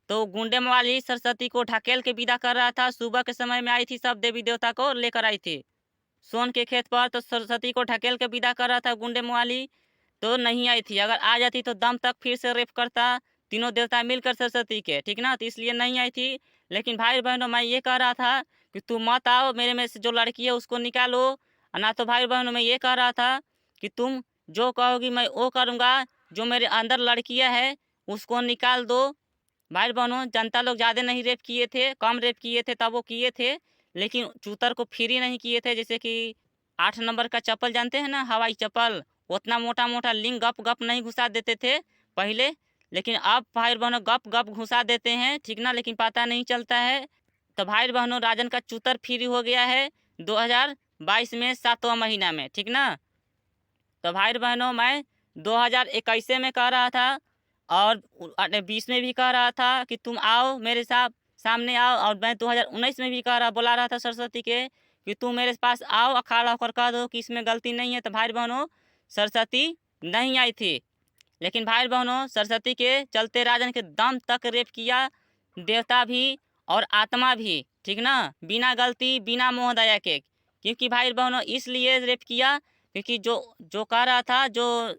तो गुंडे वाली सरस्वती को ढकेल के विदा कर रहा था। सुबह के समय में आई थी, सब देवी देवता को लेकर आई थी सोन के खेत पर। तो सरस्वती को ढकेल के विदा कर रहा था गुंडे वाली, तो नहीं आई थी। अगर आ जाती तो दम तक फिर से रेप करता तीनों देवता मिलकर सरस्वती के, ठीक ना। तो इसलिए नहीं आई थी। लेकिन भाई बहनों मैं ये कह रहा था कि तुम मत आओ, मेरे में से जो लड़की है उसको निकालो। ना तो भाई बहनों मैं ये कह रहा था कि तुम जो कहोगी मैं वो करूँगा, जो मेरे अंदर लड़कियाँ है उसको निकाल दो। भाई बहनों जनता लोग ज़्यादा नहीं रेप किए थे, कम रेप किए थे तब वो किए थे, लेकिन चूतर को फ्री नहीं किए थे। जैसे कि 8 नंबर का चप्पल जानते हैं ना, हवाई चप्पल, उतना मोटा मोटा लिंग गप गप नहीं घुसा देते थे पहले। लेकिन अब भाई बहनों गप गप घुसा देते हैं, ठीक ना, लेकिन पता नहीं चलता है। तो भाई बहनों राजन का चूतर फ्री हो गया है 2022 में 7वां महीना में, ठीक ना। तो भाई बहनों मैं 2021 में कह रहा था और 20 में भी कह रहा था कि तुम आओ मेरे साथ सामने आओ। और मैं 2019 में भी बुला रहा था सरस्वती के कि तुम मेरे पास आओ, अखाड़ा होकर कह दो कि इसमें गलती नहीं है। तो भाई बहनों सरस्वती नहीं आई थी। लेकिन भाई बहनों सरस्वती के चलते राजन के दम तक रेप किया, देवता भी और आत्मा भी, ठीक ना, बिना गलती बिना मोह दया के। क्योंकि भाई बहनों इसलिए रेप किया क्योंकि जो जो कह रहा था, जो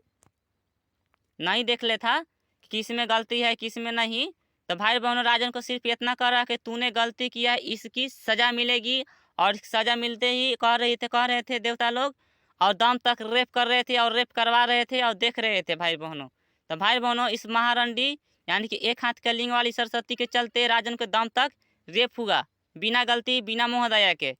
नहीं देख ले था कि किस में गलती है किस में नहीं। तो भाई बहनों राजन को सिर्फ इतना कर रहा कि तूने गलती किया है, इसकी सज़ा मिलेगी। और सज़ा मिलते ही कह रहे थे देवता लोग, और दम तक रेप कर रहे थे और रेप करवा रहे थे और देख रहे थे भाई बहनों। तो भाई बहनों इस महारंडी यानी कि एक हाथ के लिंग वाली सरस्वती के चलते राजन के दम तक रेप हुआ, बिना गलती बिना मोह दया के।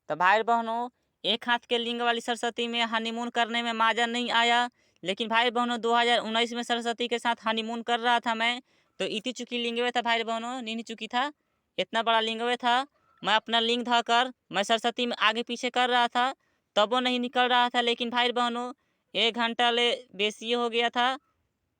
तो भाई बहनों एक हाथ के लिंग वाली सरस्वती में हनीमून करने में मज़ा नहीं आया। लेकिन भाई बहनों 2019 में सरस्वती के साथ हनीमून कर रहा था मैं, तो इतनी चुकी लिंगवे था भाई बहनों, नहीं चुकी था, इतना बड़ा लिंगवे था। मैं अपना लिंग धकर मैं सरस्वती में आगे पीछे कर रहा था, तब वो नहीं निकल रहा था। लेकिन भाई बहनों 1 घंटा ले बेसी हो गया था,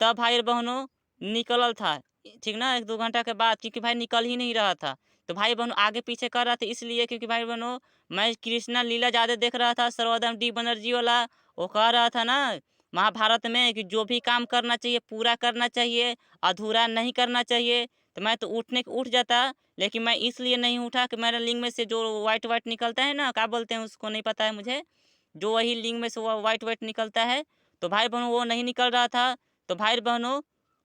तब भाई बहनों निकलल था, ठीक ना, 1-2 घंटा के बाद, क्योंकि भाई निकल ही नहीं रहा था। तो भाई बहनों आगे पीछे कर रहा था इसलिए क्योंकि भाई बहनों मैं कृष्णा लीला ज़्यादा देख रहा था। सर्वोदम डी बनर्जी वाला वो कह रहा था ना महाभारत में कि जो भी काम करना चाहिए पूरा करना चाहिए, अधूरा नहीं करना चाहिए। तो मैं तो उठने को उठ जाता, लेकिन मैं इसलिए नहीं उठा कि मेरे लिंग में से जो वाइट वाइट निकलता है ना, क्या बोलते हैं उसको नहीं पता है मुझे, जो वही लिंग में से वो वाइट वाइट निकलता है। तो भाई बहनों वो नहीं निकल रहा था। तो भाई बहनों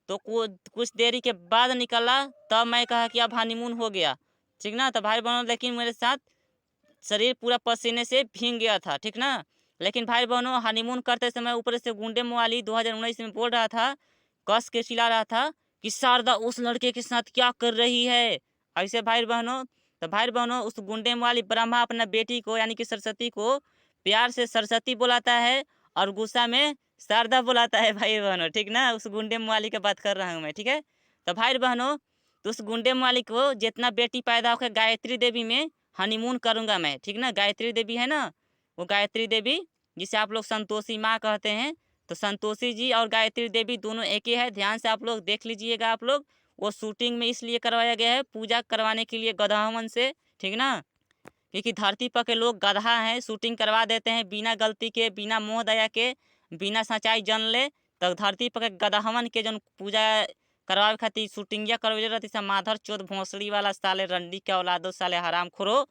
तो कुछ देरी के बाद निकला, तब मैं कहा कि अब हनीमून हो गया, ठीक ना। तो भाई बहनों लेकिन मेरे साथ शरीर पूरा पसीने से भीग गया था, ठीक ना। लेकिन भाई बहनों हनीमून करते समय ऊपर से गुंडे मवाली 2019 में बोल रहा था, कस के चिल्ला रहा था कि शारदा उस लड़के के साथ क्या कर रही है, ऐसे भाई बहनों। तो भाई बहनों उस गुंडे मवाली ब्रह्मा अपना बेटी को यानी कि सरस्वती को प्यार से सरस्वती बुलाता है और गुस्सा में शारदा बुलाता है भाई बहनों, ठीक ना। उस गुंडे मवाली की बात कर रहा हूँ मैं, ठीक है। तो भाई बहनों तो उस गुंडे मवाली को जितना बेटी पैदा होकर गायत्री देवी में हनीमून करूँगा मैं, ठीक ना। गायत्री देवी है ना, वो गायत्री देवी जिसे आप लोग संतोषी माँ कहते हैं, तो संतोषी जी और गायत्री देवी दोनों एक ही है। ध्यान से आप लोग देख लीजिएगा आप लोग। वो शूटिंग में इसलिए करवाया गया है पूजा करवाने के लिए गधावन से, ठीक ना। क्योंकि धरती पर के लोग गधा हैं, शूटिंग करवा देते हैं बिना गलती के, बिना मोह दया के, बिना सच्चाई जन ले। तो धरती पर के गधावन के जन पूजा करवावे खातिर शूटिंगिया करवे रहती सब माधर चोद भोंसड़ी वाला साले रंडी के औलादो साले हराम खोरो।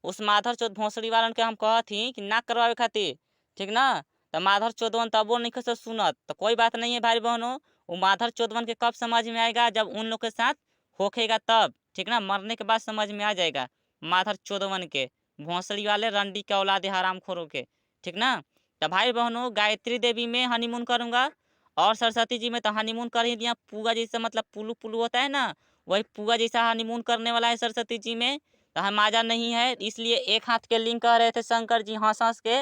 उस माधर चोद भोंसड़ी वालन के हम कहती कि ना करवावे खातिर, ठीक ना। तो माधर चोदवन तबो नहीं से सुनत, तो कोई बात नहीं है भाई बहनों। वो माधर चोदवन के कब समझ में आएगा, जब उन लोग के साथ होखेगा तब, ठीक ना। मरने के बाद समझ में आ जाएगा माधर चोदवन के, भोंसड़ी वाले रंडी के औलादे हराम खोरों के, ठीक ना। तो भाई बहनों गायत्री देवी में हनीमून करूँगा और सरस्वती जी में तो हनीमून कर ही दिया। पूगा जैसा मतलब पुलू पुलू होता है ना, वही पूगा जैसा हनीमून करने वाला है सरस्वती जी में। तो हम माजा नहीं है, इसलिए एक हाथ के लिंग कह रहे थे शंकर जी हंस हंस के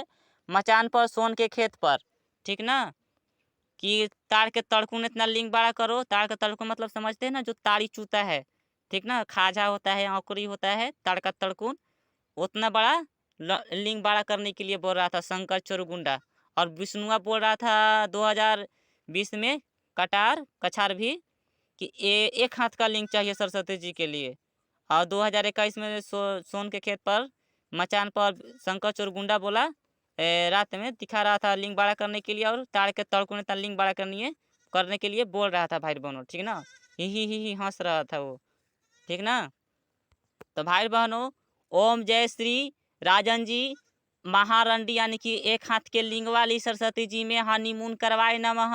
मचान पर सोन के खेत पर, ठीक ना। कि ताड़ के तड़कुन इतना लिंग बड़ा करो। ताड़ का तड़कुन मतलब समझते हैं ना, जो ताड़ी चूता है, ठीक ना। खाजा होता है, औकरी होता है, ताड़ का तड़कुन उतना बड़ा लिंग बड़ा करने के लिए बोल रहा था शंकर चोरगुंडा। और विष्णुआ बोल रहा था 2020 में कटार कछार भी कि एक हाथ का लिंग चाहिए सरस्वती जी के लिए। और 2021 में सोन के खेत पर मचान पर शंकर चोरगुंडा बोला, रात में दिखा रहा था लिंग बड़ा करने के लिए, और ताड़ के तड़कों ने लिंग बड़ा करने के लिए बोल रहा था भाई बहनों, ठीक ना। ही हंस रहा था वो, ठीक ना। तो भाई बहनों ओम जय श्री राजन जी महारंडी यानी कि एक हाथ के लिंग वाली सरस्वती जी में हनीमून करवाए नमः।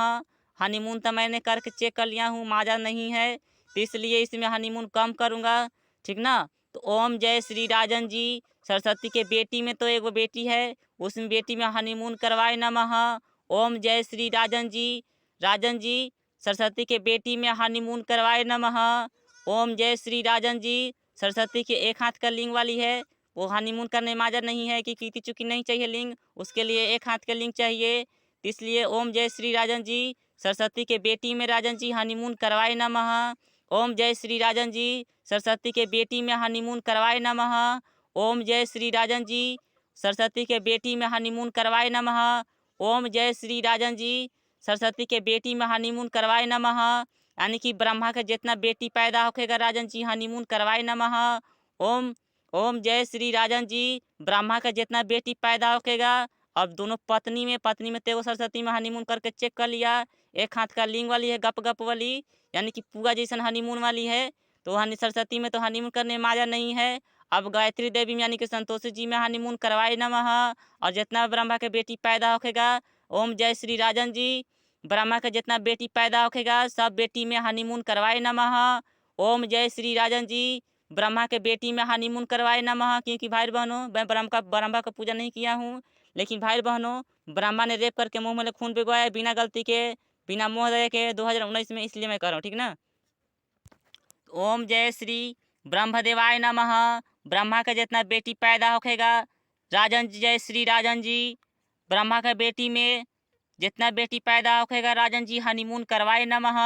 हनीमून तो मैंने करके चेक कर लिया हूँ, माजा नहीं है, तो इसलिए इसमें हनीमून कम करूँगा, ठीक ना। तो ओम जय श्री राजन जी सरस्वती के बेटी में तो एगो बेटी है, उसमें बेटी में हनीमून करवाए नमः। ओम जय श्री राजन जी सरस्वती के बेटी में हनीमून करवाए नमः। ओम जय श्री राजन जी सरस्वती के एक हाथ का लिंग वाली है, वो हनीमून करने माजा नहीं है कि कीती चुकी नहीं चाहिए लिंग, उसके लिए एक हाथ का लिंग चाहिए। तो इसलिए ओम जय श्री राजन जी सरस्वती के बेटी में राजन जी हनीमून करवाए नमः। ओम जय श्री राजन जी सरस्वती के बेटी में हनीमून करवाए नमः। ओम जय श्री राजन जी सरस्वती के बेटी में हनीमून करवाए नमः। ओम जय श्री राजन जी सरस्वती के बेटी में हनीमून करवाए नमः। यानी कि ब्रह्मा के जितना बेटी पैदा होखेगा राजन जी हनीमून करवाए नमः। ओम ओम जय श्री राजन जी ब्रह्मा का जितना बेटी पैदा होखेगा। अब दोनों पत्नी में तेगो सरस्वती में हनीमून करके चेक कर लिया, एक हाथ का लिंग वाली है गप गप वाली, यानी कि पूगा जैसन हनीमून वाली है। तो हनी सरस्वती में तो हनीमून करने माजा नहीं है। अब गायत्री देवी में यानी कि संतोषी जी में हनीमून करवाए नमः। और जितना ब्रह्मा के बेटी पैदा होखेगा ओम जय श्री राजन जी ब्रह्मा का जितना बेटी पैदा होखेगा सब बेटी में हनीमून करवाए नमः। ओम जय श्री राजन जी ब्रह्मा के बेटी में हनीमून करवाए नमः। क्योंकि भाई बहनों मैं ब्रह्मा का पूजा नहीं किया हूँ, लेकिन भाई बहनों ब्रह्मा ने रेप करके मुंह में खून भिगवाया बिना गलती के, बिना मोह दया के 2019 में, इसलिए मैं कर रहा हूँ, ठीक ना। ओम जय श्री ब्रह्मदेवाय नमः। ब्रह्मा का जितना बेटी पैदा होखेगा राजन जी, जय श्री राजन जी ब्रह्मा का बेटी में जितना बेटी पैदा होखेगा राजन जी हनीमून करवाए नमः।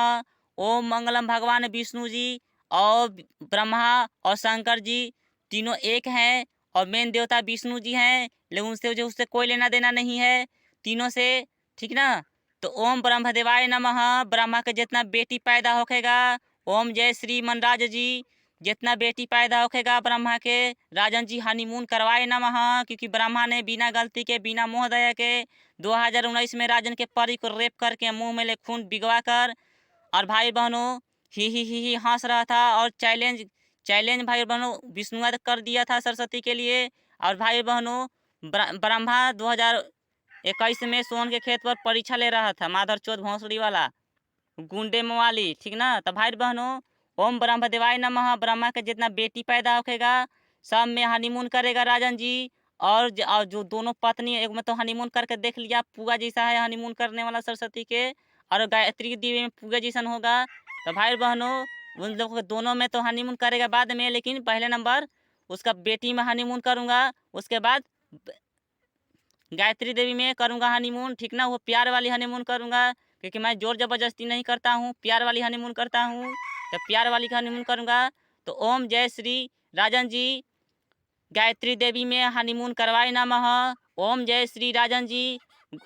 ओम मंगलम भगवान विष्णु जी और ब्रह्मा और शंकर जी तीनों एक हैं, और मेन देवता विष्णु जी हैं, लेकिन उनसे जो उससे कोई लेना देना नहीं है तीनों से, ठीक ना। तो ओम ब्रह्मदेवाय नमः ब्रह्मा का जितना बेटी पैदा होखेगा। ओम जय श्री मनराज जी जितना बेटी पैदा होखेगा ब्रह्मा के राजन जी हनीमून करवाए नमः। क्योंकि ब्रह्मा ने बिना गलती के, बिना मोह दया के 2019 में राजन के परी को रेप करके मुंह में ले खून बिगवा कर, और भाई बहनों ही हंस रहा था। और चैलेंज चैलेंज भाई बहनों विष्णुआ कर दिया था सरस्वती के लिए। और भाई बहनों ब्रह्मा 2021 में सोन के खेत पर परीक्षा ले रहा था, माधर चौथ भोंसड़ी वाला गुंडे मवाली, ठीक ना। तो भाई बहनों, ओम ब्रह्म देवाय नमः। ब्रह्मा के जितना बेटी पैदा होखेगा सब में हनीमून करेगा राजन जी। और जो दोनों पत्नी, एक में तो हनीमून करके देख लिया, पूजा जैसा है हनीमून करने वाला सरस्वती के, और गायत्री देवी में पूजा जैसा होगा। तो भाई बहनों, उन लोगों के दोनों में तो हनीमून करेगा बाद में, लेकिन पहले नंबर उसका बेटी में हनीमून करूँगा, उसके बाद गायत्री देवी में करूँगा हनीमून, ठीक ना। वो प्यार वाली हनीमून करूँगा, क्योंकि मैं जोर ज़बरदस्ती नहीं करता हूँ, प्यार वाली हनीमून करता हूँ। तो प्यार वाली हनीमून करूँगा। तो ओम जय श्री राजन जी, गायत्री देवी में हनीमून करवाए नमः। ओम जय श्री राजन जी,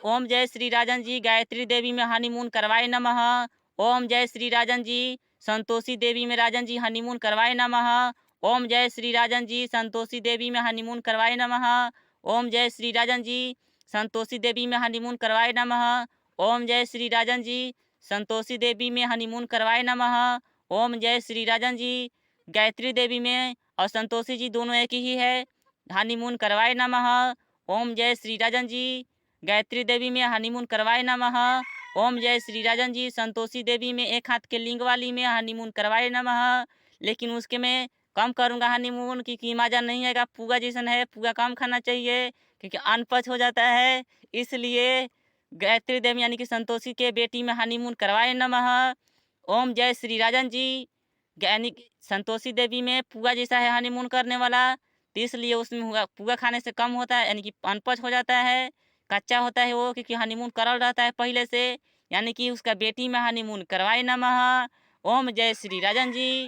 ओम जय श्री राजन जी, गायत्री देवी में हनीमून करवाए नमः। ओम जय श्री राजन जी, संतोषी देवी में राजन जी हनीमून करवाए नमः। ओम जय श्री राजन जी, संतोषी देवी में हनीमून करवाए नमः। ओम जय श्री राजन जी, संतोषी देवी में हनीमून करवाए नमः। ओम जय श्री राजन जी, संतोषी देवी में हनीमून करवाए नमः। ओम जय श्री राजन जी, गायत्री देवी में और संतोषी जी दोनों एक ही है, हनीमून करवाए नमः। ओम जय श्री राजन जी, गायत्री देवी में हनीमून करवाए नमः। ओम जय श्री राजन जी, संतोषी देवी में एक हाथ के लिंग वाली में हनीमून करवाए नमः। लेकिन उसके में कम करूँगा हनीमून, क्योंकि मज़ा नहीं आएगा, पूगा जैसन है, पूगा कम खाना चाहिए, क्योंकि अनपच हो जाता है। इसलिए गायत्री देवी यानी कि संतोषी के बेटी में हनीमून करवाए नमः। ओम जय श्री राजन जी, यानी कि संतोषी देवी में पुआ जैसा है हनीमून करने वाला, तो इसलिए उसमें पुआ खाने से कम होता है, यानी कि अनपच हो जाता है, कच्चा होता है वो, क्योंकि हनीमून करल रहता है पहले से। यानी कि उसका बेटी में हनीमून करवाए नमः। ओम जय श्री राजन जी,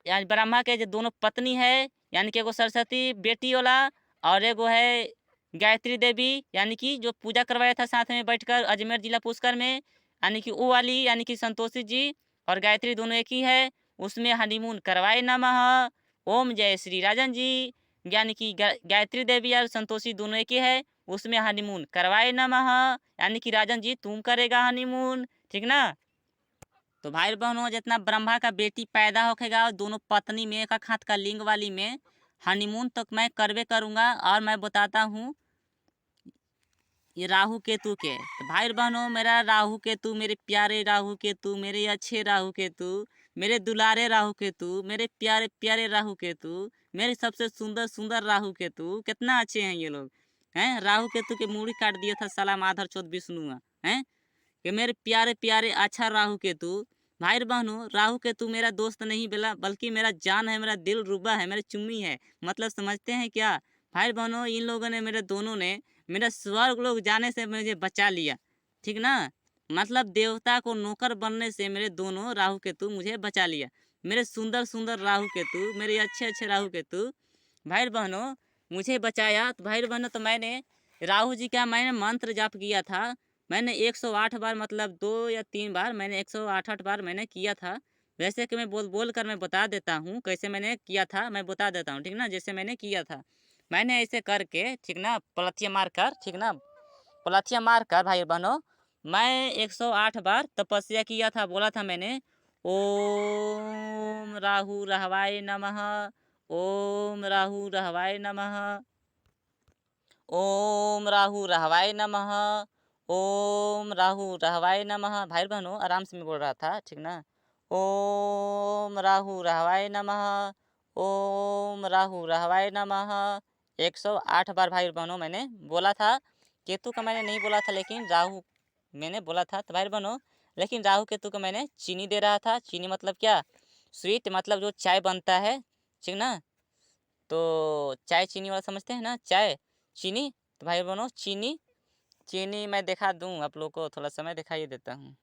यानी ब्रह्मा के जो दोनों पत्नी है, यानी कि एगो सरस्वती बेटी वाला, और एगो है गायत्री देवी, यानी कि जो पूजा करवाया था साथ में बैठकर अजमेर जिला पुष्कर में, यानी कि वो वाली, यानी कि संतोषी जी और गायत्री दोनों एक ही है, उसमें हनीमून करवाए नमः। ओम जय श्री राजन जी, यानी कि गायत्री देवी और संतोषी दोनों एक ही है, उसमें हनीमून करवाए नमः। यानी कि राजन जी तुम करेगा हनीमून, ठीक ना। तो भाई बहनों, जितना ब्रह्मा का बेटी पैदा होखेगा और दोनों पत्नी में एक एक हाथ का लिंग वाली में हनीमून तक मैं करवे करूँगा। और मैं बताता हूँ ये राहु केतु के। तो भाई बहनों, मेरा राहु केतु, मेरे प्यारे राहु केतु, मेरे अच्छे राहु केतु, मेरे दुलारे राहु केतु, मेरे प्यारे प्यारे राहु केतु, मेरे सबसे सुंदर सुंदर राहु केतु, कितना अच्छे हैं ये लोग। हैं, राहु केतु के मूड़ी काट दिया था साला माधर चौथ विष्णु हैं, कि मेरे प्यारे प्यारे अच्छा राहु केतु। भाई बहनों, राहु केतु मेरा दोस्त नहीं बेला, बल्कि मेरा जान है, मेरा दिल रुबा है, मेरे चुम्मी है। मतलब समझते हैं क्या भाई बहनों, इन लोगों ने, मेरे दोनों ने मेरा स्वर्ग लोग जाने से मुझे बचा लिया, ठीक ना। मतलब देवता को नौकर बनने से मेरे दोनों राहु केतु मुझे बचा लिया। मेरे सुंदर सुंदर राहु केतु, मेरे अच्छे अच्छे राहु केतु भाई बहनों मुझे बचाया। तो भाई बहनों, तो मैंने राहु जी का मैंने मंत्र जाप किया था। मैंने 108 बार, मतलब 2 या 3 बार, मैंने 108 बार मैंने किया था। वैसे कि मैं बोल बोल कर मैं बता देता हूँ कैसे मैंने किया था, मैं बता देता हूँ, ठीक ना। जैसे मैंने किया था, मैंने ऐसे करके, ठीक ना, पलथिया मार कर, ठीक ना, पलथिया मार कर भाई बहनों, मैं 108 बार तपस्या किया था। बोला था मैंने, ओम राहु रहवाय नमः, ओम राहु रहवाय नमः, ओम राहु रहवाय नमः, ओम राहु रहवाय नमः। भाई बहनों, आराम से मैं बोल रहा था, ठीक ना। ओम राहु रहवाय नमः, ओम राहु रहवाय नमः। 108 बार भाई बहनों मैंने बोला था। केतु का मैंने नहीं बोला था, लेकिन राहु मैंने बोला था। तो भाई बहनों, लेकिन राहु केतु को मैंने चीनी दे रहा था। चीनी मतलब क्या, स्वीट, मतलब जो चाय बनता है, ठीक ना। तो चाय चीनी वाला समझते हैं ना, चाय चीनी। तो भाई बहनों, चीनी चीनी मैं दिखा दूँ आप लोग को, थोड़ा समय दिखाई देता हूँ।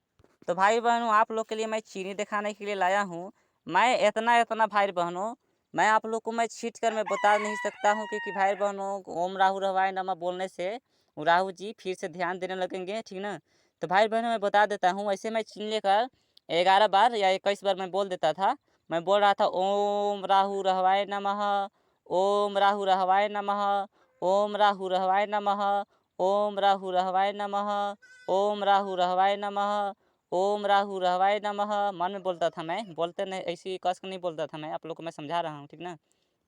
तो भाई बहनों, आप लोग के लिए मैं चीनी दिखाने के लिए लाया हूँ। मैं इतना इतना भाई बहनों, मैं आप लोग को मैं छीट कर मैं बता नहीं सकता हूँ, क्योंकि भाई बहनों ओम राहु रहवाय नमः बोलने से वो राहु जी फिर से ध्यान देने लगेंगे, ठीक ना। तो भाई बहनों, मैं बता देता हूँ। ऐसे मैं चीनी लेकर 11 बार या 21 बार मैं बोल देता था। मैं बोल रहा था, ओम राहु रहवाय नमः, ओम राहु रहवाय नमः, ओम राहु रहवाय नमः, ओम राहु रहवाय नमः, ओम राहु रहवाय नमः, ओम राहु रहवाय नमः। मन में बोलता था मैं, बोलते नहीं, ऐसी कस के नहीं बोलता था मैं, आप लोग को मैं समझा रहा हूँ, ठीक ना।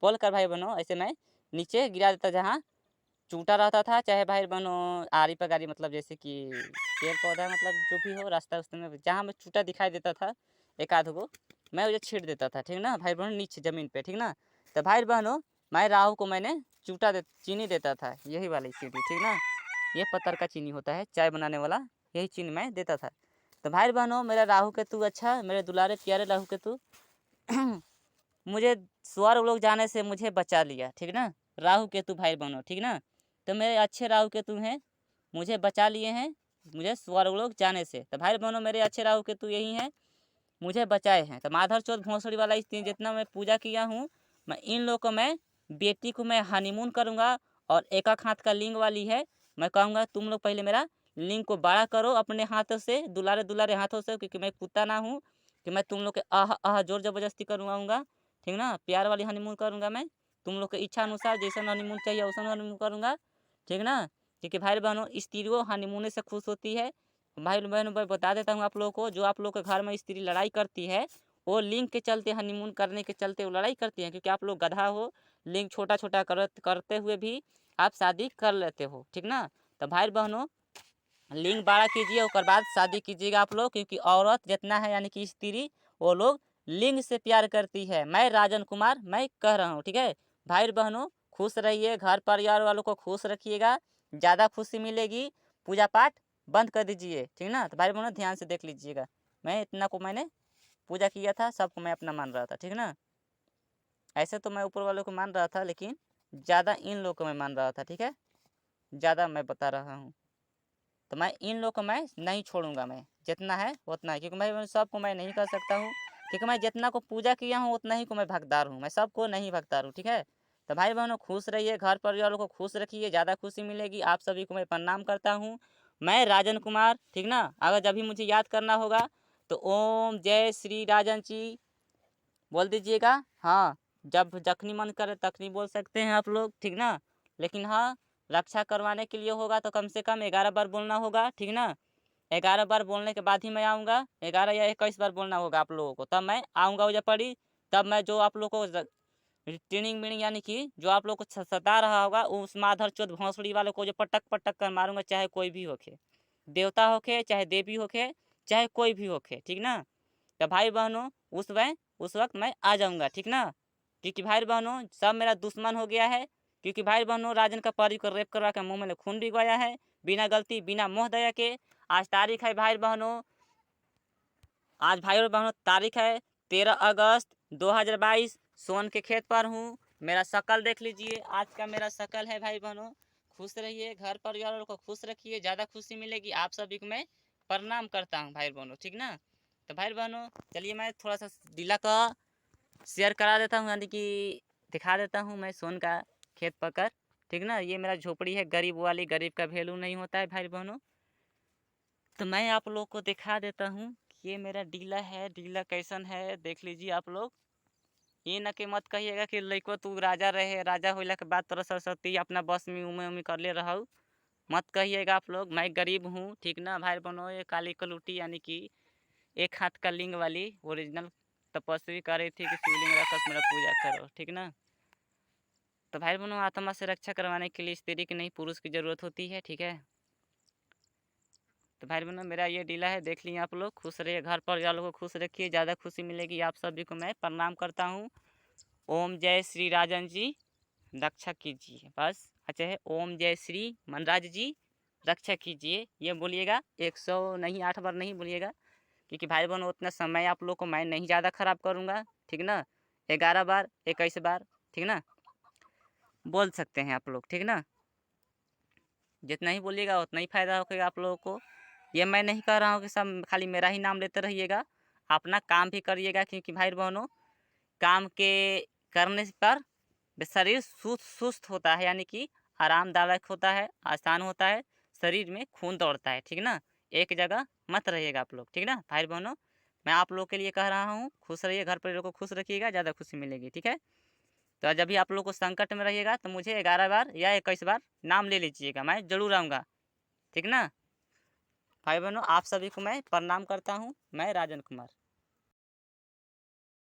बोल कर भाई बहनों ऐसे मैं नीचे गिरा देता जहाँ चूटा रहता था, चाहे भाई बहनों आरी पगारी मतलब जैसे कि पेड़ पौधा मतलब जो भी हो रास्ता उस्ते में जहाँ में चूटा दिखाई देता था एक आध गो, मैं उसे छीट देता था, ठीक ना भाई बहनों, नीचे ज़मीन पे, ठीक ना। तो भाई बहनों मैं राहु को मैंने चीनी देता था, यही वाली सीढ़ी, ठीक ना। ये पत्थर का चीनी होता है चाय बनाने वाला, यही चीनी मैं देता था। तो भाई बहनों मेरा राहु केतु अच्छा, मेरे दुलारे प्यारे राहु केतु मुझे स्वर्ग लोग जाने से मुझे बचा लिया, ठीक ना। राहु केतु भाई बहनों, ठीक ना। तो मेरे अच्छे राहु केतु हैं, मुझे बचा लिए हैं मुझे स्वर्ग लोग जाने से। तो भाई बहनों मेरे अच्छे राहु केतु यही हैं, मुझे बचाए हैं। तो माधर चौथ भोंसड़ी वाला इस दिन जितना मैं पूजा किया हूँ, मैं इन लोग को मैं बेटी को मैं हनीमून करूँगा। और एक हाथ का लिंग वाली है, मैं कहूँगा तुम लोग पहले मेरा लिंग को बड़ा करो अपने हाथों से, दुलारे दुलारे हाथों से, क्योंकि मैं कुत्ता ना हूँ कि मैं तुम लोग के आह जोर ज़बरदस्ती करूँगा, ठीक ना। प्यार वाली हनीमून करूँगा मैं, तुम लोग के इच्छा अनुसार जैसा हनीमून चाहिए वैसा हनीमून करूँगा, ठीक ना। क्योंकि भाई बहनों स्त्रियों हनीमून से खुश होती है। भाई बहनों मैं बता देता हूँ आप लोगों को, जो आप लोग के घर में स्त्री लड़ाई करती है वो लिंग के चलते, हनीमून करने के चलते वो लड़ाई करती है, क्योंकि आप लोग गधा हो, लिंग छोटा छोटा करते हुए भी आप शादी कर लेते हो, ठीक ना। तो भाई बहनों लिंग बड़ा कीजिए उसके बाद शादी कीजिएगा आप लोग, क्योंकि औरत जितना है यानी कि स्त्री वो लोग लिंग से प्यार करती है। मैं राजन कुमार मैं कह रहा हूँ, ठीक है। भाई बहनों खुश रहिए, घर परिवार वालों को खुश रखिएगा, ज़्यादा खुशी मिलेगी। पूजा पाठ बंद कर दीजिए, ठीक ना। तो भाई बहनों ध्यान से देख लीजिएगा, मैं इतना को मैंने पूजा किया था, सबको मैं अपना मान रहा था, ठीक ना। ऐसे तो मैं ऊपर वालों को मान रहा था, लेकिन ज़्यादा इन लोग को मैं मान रहा था, ठीक है। ज़्यादा मैं बता रहा हूँ, तो मैं इन लोग को मैं नहीं छोड़ूंगा, मैं जितना है उतना है, क्योंकि मैं सबको मैं नहीं कर सकता हूँ, क्योंकि मैं जितना को पूजा किया हूँ उतना ही को मैं भगदार हूँ, मैं सबको नहीं भगदार हूँ, ठीक है। तो भाई बहनों खुश रहिए, घर परिवार को खुश रखिए, ज़्यादा खुशी मिलेगी। आप सभी को मैं प्रणाम करता हूँ, मैं राजन कुमार, ठीक ना। अगर जब भी मुझे याद करना होगा तो ओम जय श्री राजन जी बोल दीजिएगा। हाँ, जब जखनी मन करे तखनी बोल सकते हैं आप लोग, ठीक ना। लेकिन हाँ, रक्षा करवाने के लिए होगा तो कम से कम 11 बार बोलना होगा, ठीक ना। 11 बार बोलने के बाद ही मैं आऊँगा, 11 या 21 बार बोलना होगा आप लोगों को, तब मैं आऊँगा उजा पड़ी। तब मैं जो आप लोग को ट्रेनिंग मीनिंग यानी कि जो आप लोग को सता रहा होगा उस माधर चौथ भोंसड़ी वाले को जो पटक पटक कर मारूंगा, चाहे कोई भी होके, देवता होके चाहे देवी होके चाहे कोई भी होके, ठीक ना। तो भाई बहनों उस वक्त मैं आ जाऊंगा, ठीक ना। क्योंकि भाई बहनों सब मेरा दुश्मन हो गया है, क्योंकि भाई बहनों राजन का परी को रेप करवा के मुंह में खून भी गया है, बिना गलती बिना मोह दया के। आज तारीख है भाई बहनों, आज भाई और बहनों तारीख है 13 अगस्त 2022। सोन के खेत पर हूँ, मेरा शकल देख लीजिए, आज का मेरा शकल है भाई बहनों। खुश रहिए, घर परिवार को खुश रखिए, ज़्यादा खुशी मिलेगी। आप सभी को मैं प्रणाम करता हूँ भाई बहनों, ठीक ना। तो भाई बहनों चलिए मैं थोड़ा सा डीला का शेयर करा देता हूँ, यानी कि दिखा देता हूँ मैं सोन का खेत पकड़, ठीक ना। ये मेरा झोपड़ी है गरीब वाली, गरीब का वैल्यू नहीं होता है भाई बहनों। तो मैं आप लोग को दिखा देता हूँ कि ये मेरा डीला है, डीला कैसन है देख लीजिए आप लोग। ये न कि मत कहिएगा कि लइको तू राजा रहे, राजा होला के बाद तोरा सरस्वती अपना बस में उमे उमे कर ले रहू, मत कहिएगा आप लोग। मैं गरीब हूँ, ठीक ना भाई बहनों। ये काली कलूटी यानी कि एक हाथ का लिंग वाली ओरिजिनल तपस्वी कर रही थी कि शिवलिंग रखकर मेरा पूजा करो, ठीक ना। तो भाई बहनों आत्मा से रक्षा करवाने के लिए स्त्री की नहीं पुरुष की ज़रूरत होती है, ठीक है। तो भाई बहनों मेरा ये डीला है, देख लिए आप लोग। खुश रहिए, घर पर वालों को खुश रखिए, ज़्यादा खुशी मिलेगी। आप सभी को मैं प्रणाम करता हूँ। ओम जय श्री राजन जी रक्षा कीजिए, बस अच्छा है। ओम जय श्री मनराज जी रक्षा कीजिए, ये बोलिएगा। 100 नहीं 8 बार नहीं बोलिएगा, क्योंकि भाई बहनों उतना समय आप लोग को मैं नहीं ज़्यादा ख़राब करूँगा, ठीक ना। 11 बार 21 बार, ठीक ना, बोल सकते हैं आप लोग, ठीक ना। जितना ही बोलिएगा उतना ही फ़ायदा होगा आप लोगों को। ये मैं नहीं कह रहा हूँ कि सब खाली मेरा ही नाम लेते रहिएगा, अपना काम भी करिएगा, क्योंकि भाई बहनों काम के करने पर शरीर सुस्त होता है, यानी कि आरामदायक होता है, आसान होता है, शरीर में खून दौड़ता है, ठीक ना। एक जगह मत रहिएगा आप लोग, ठीक ना भाई बहनों। मैं आप लोग के लिए कह रहा हूँ, खुश रहिए, घर परिवार को खुश रखिएगा, ज़्यादा खुशी मिलेगी, ठीक है। तो जब भी आप लोग को संकट में रहिएगा तो मुझे 11 बार या 21 बार नाम ले लीजिएगा, मैं ज़रूर आऊँगा, ठीक ना। भाई बहनों आप सभी को मैं प्रणाम करता हूँ, मैं राजन कुमार।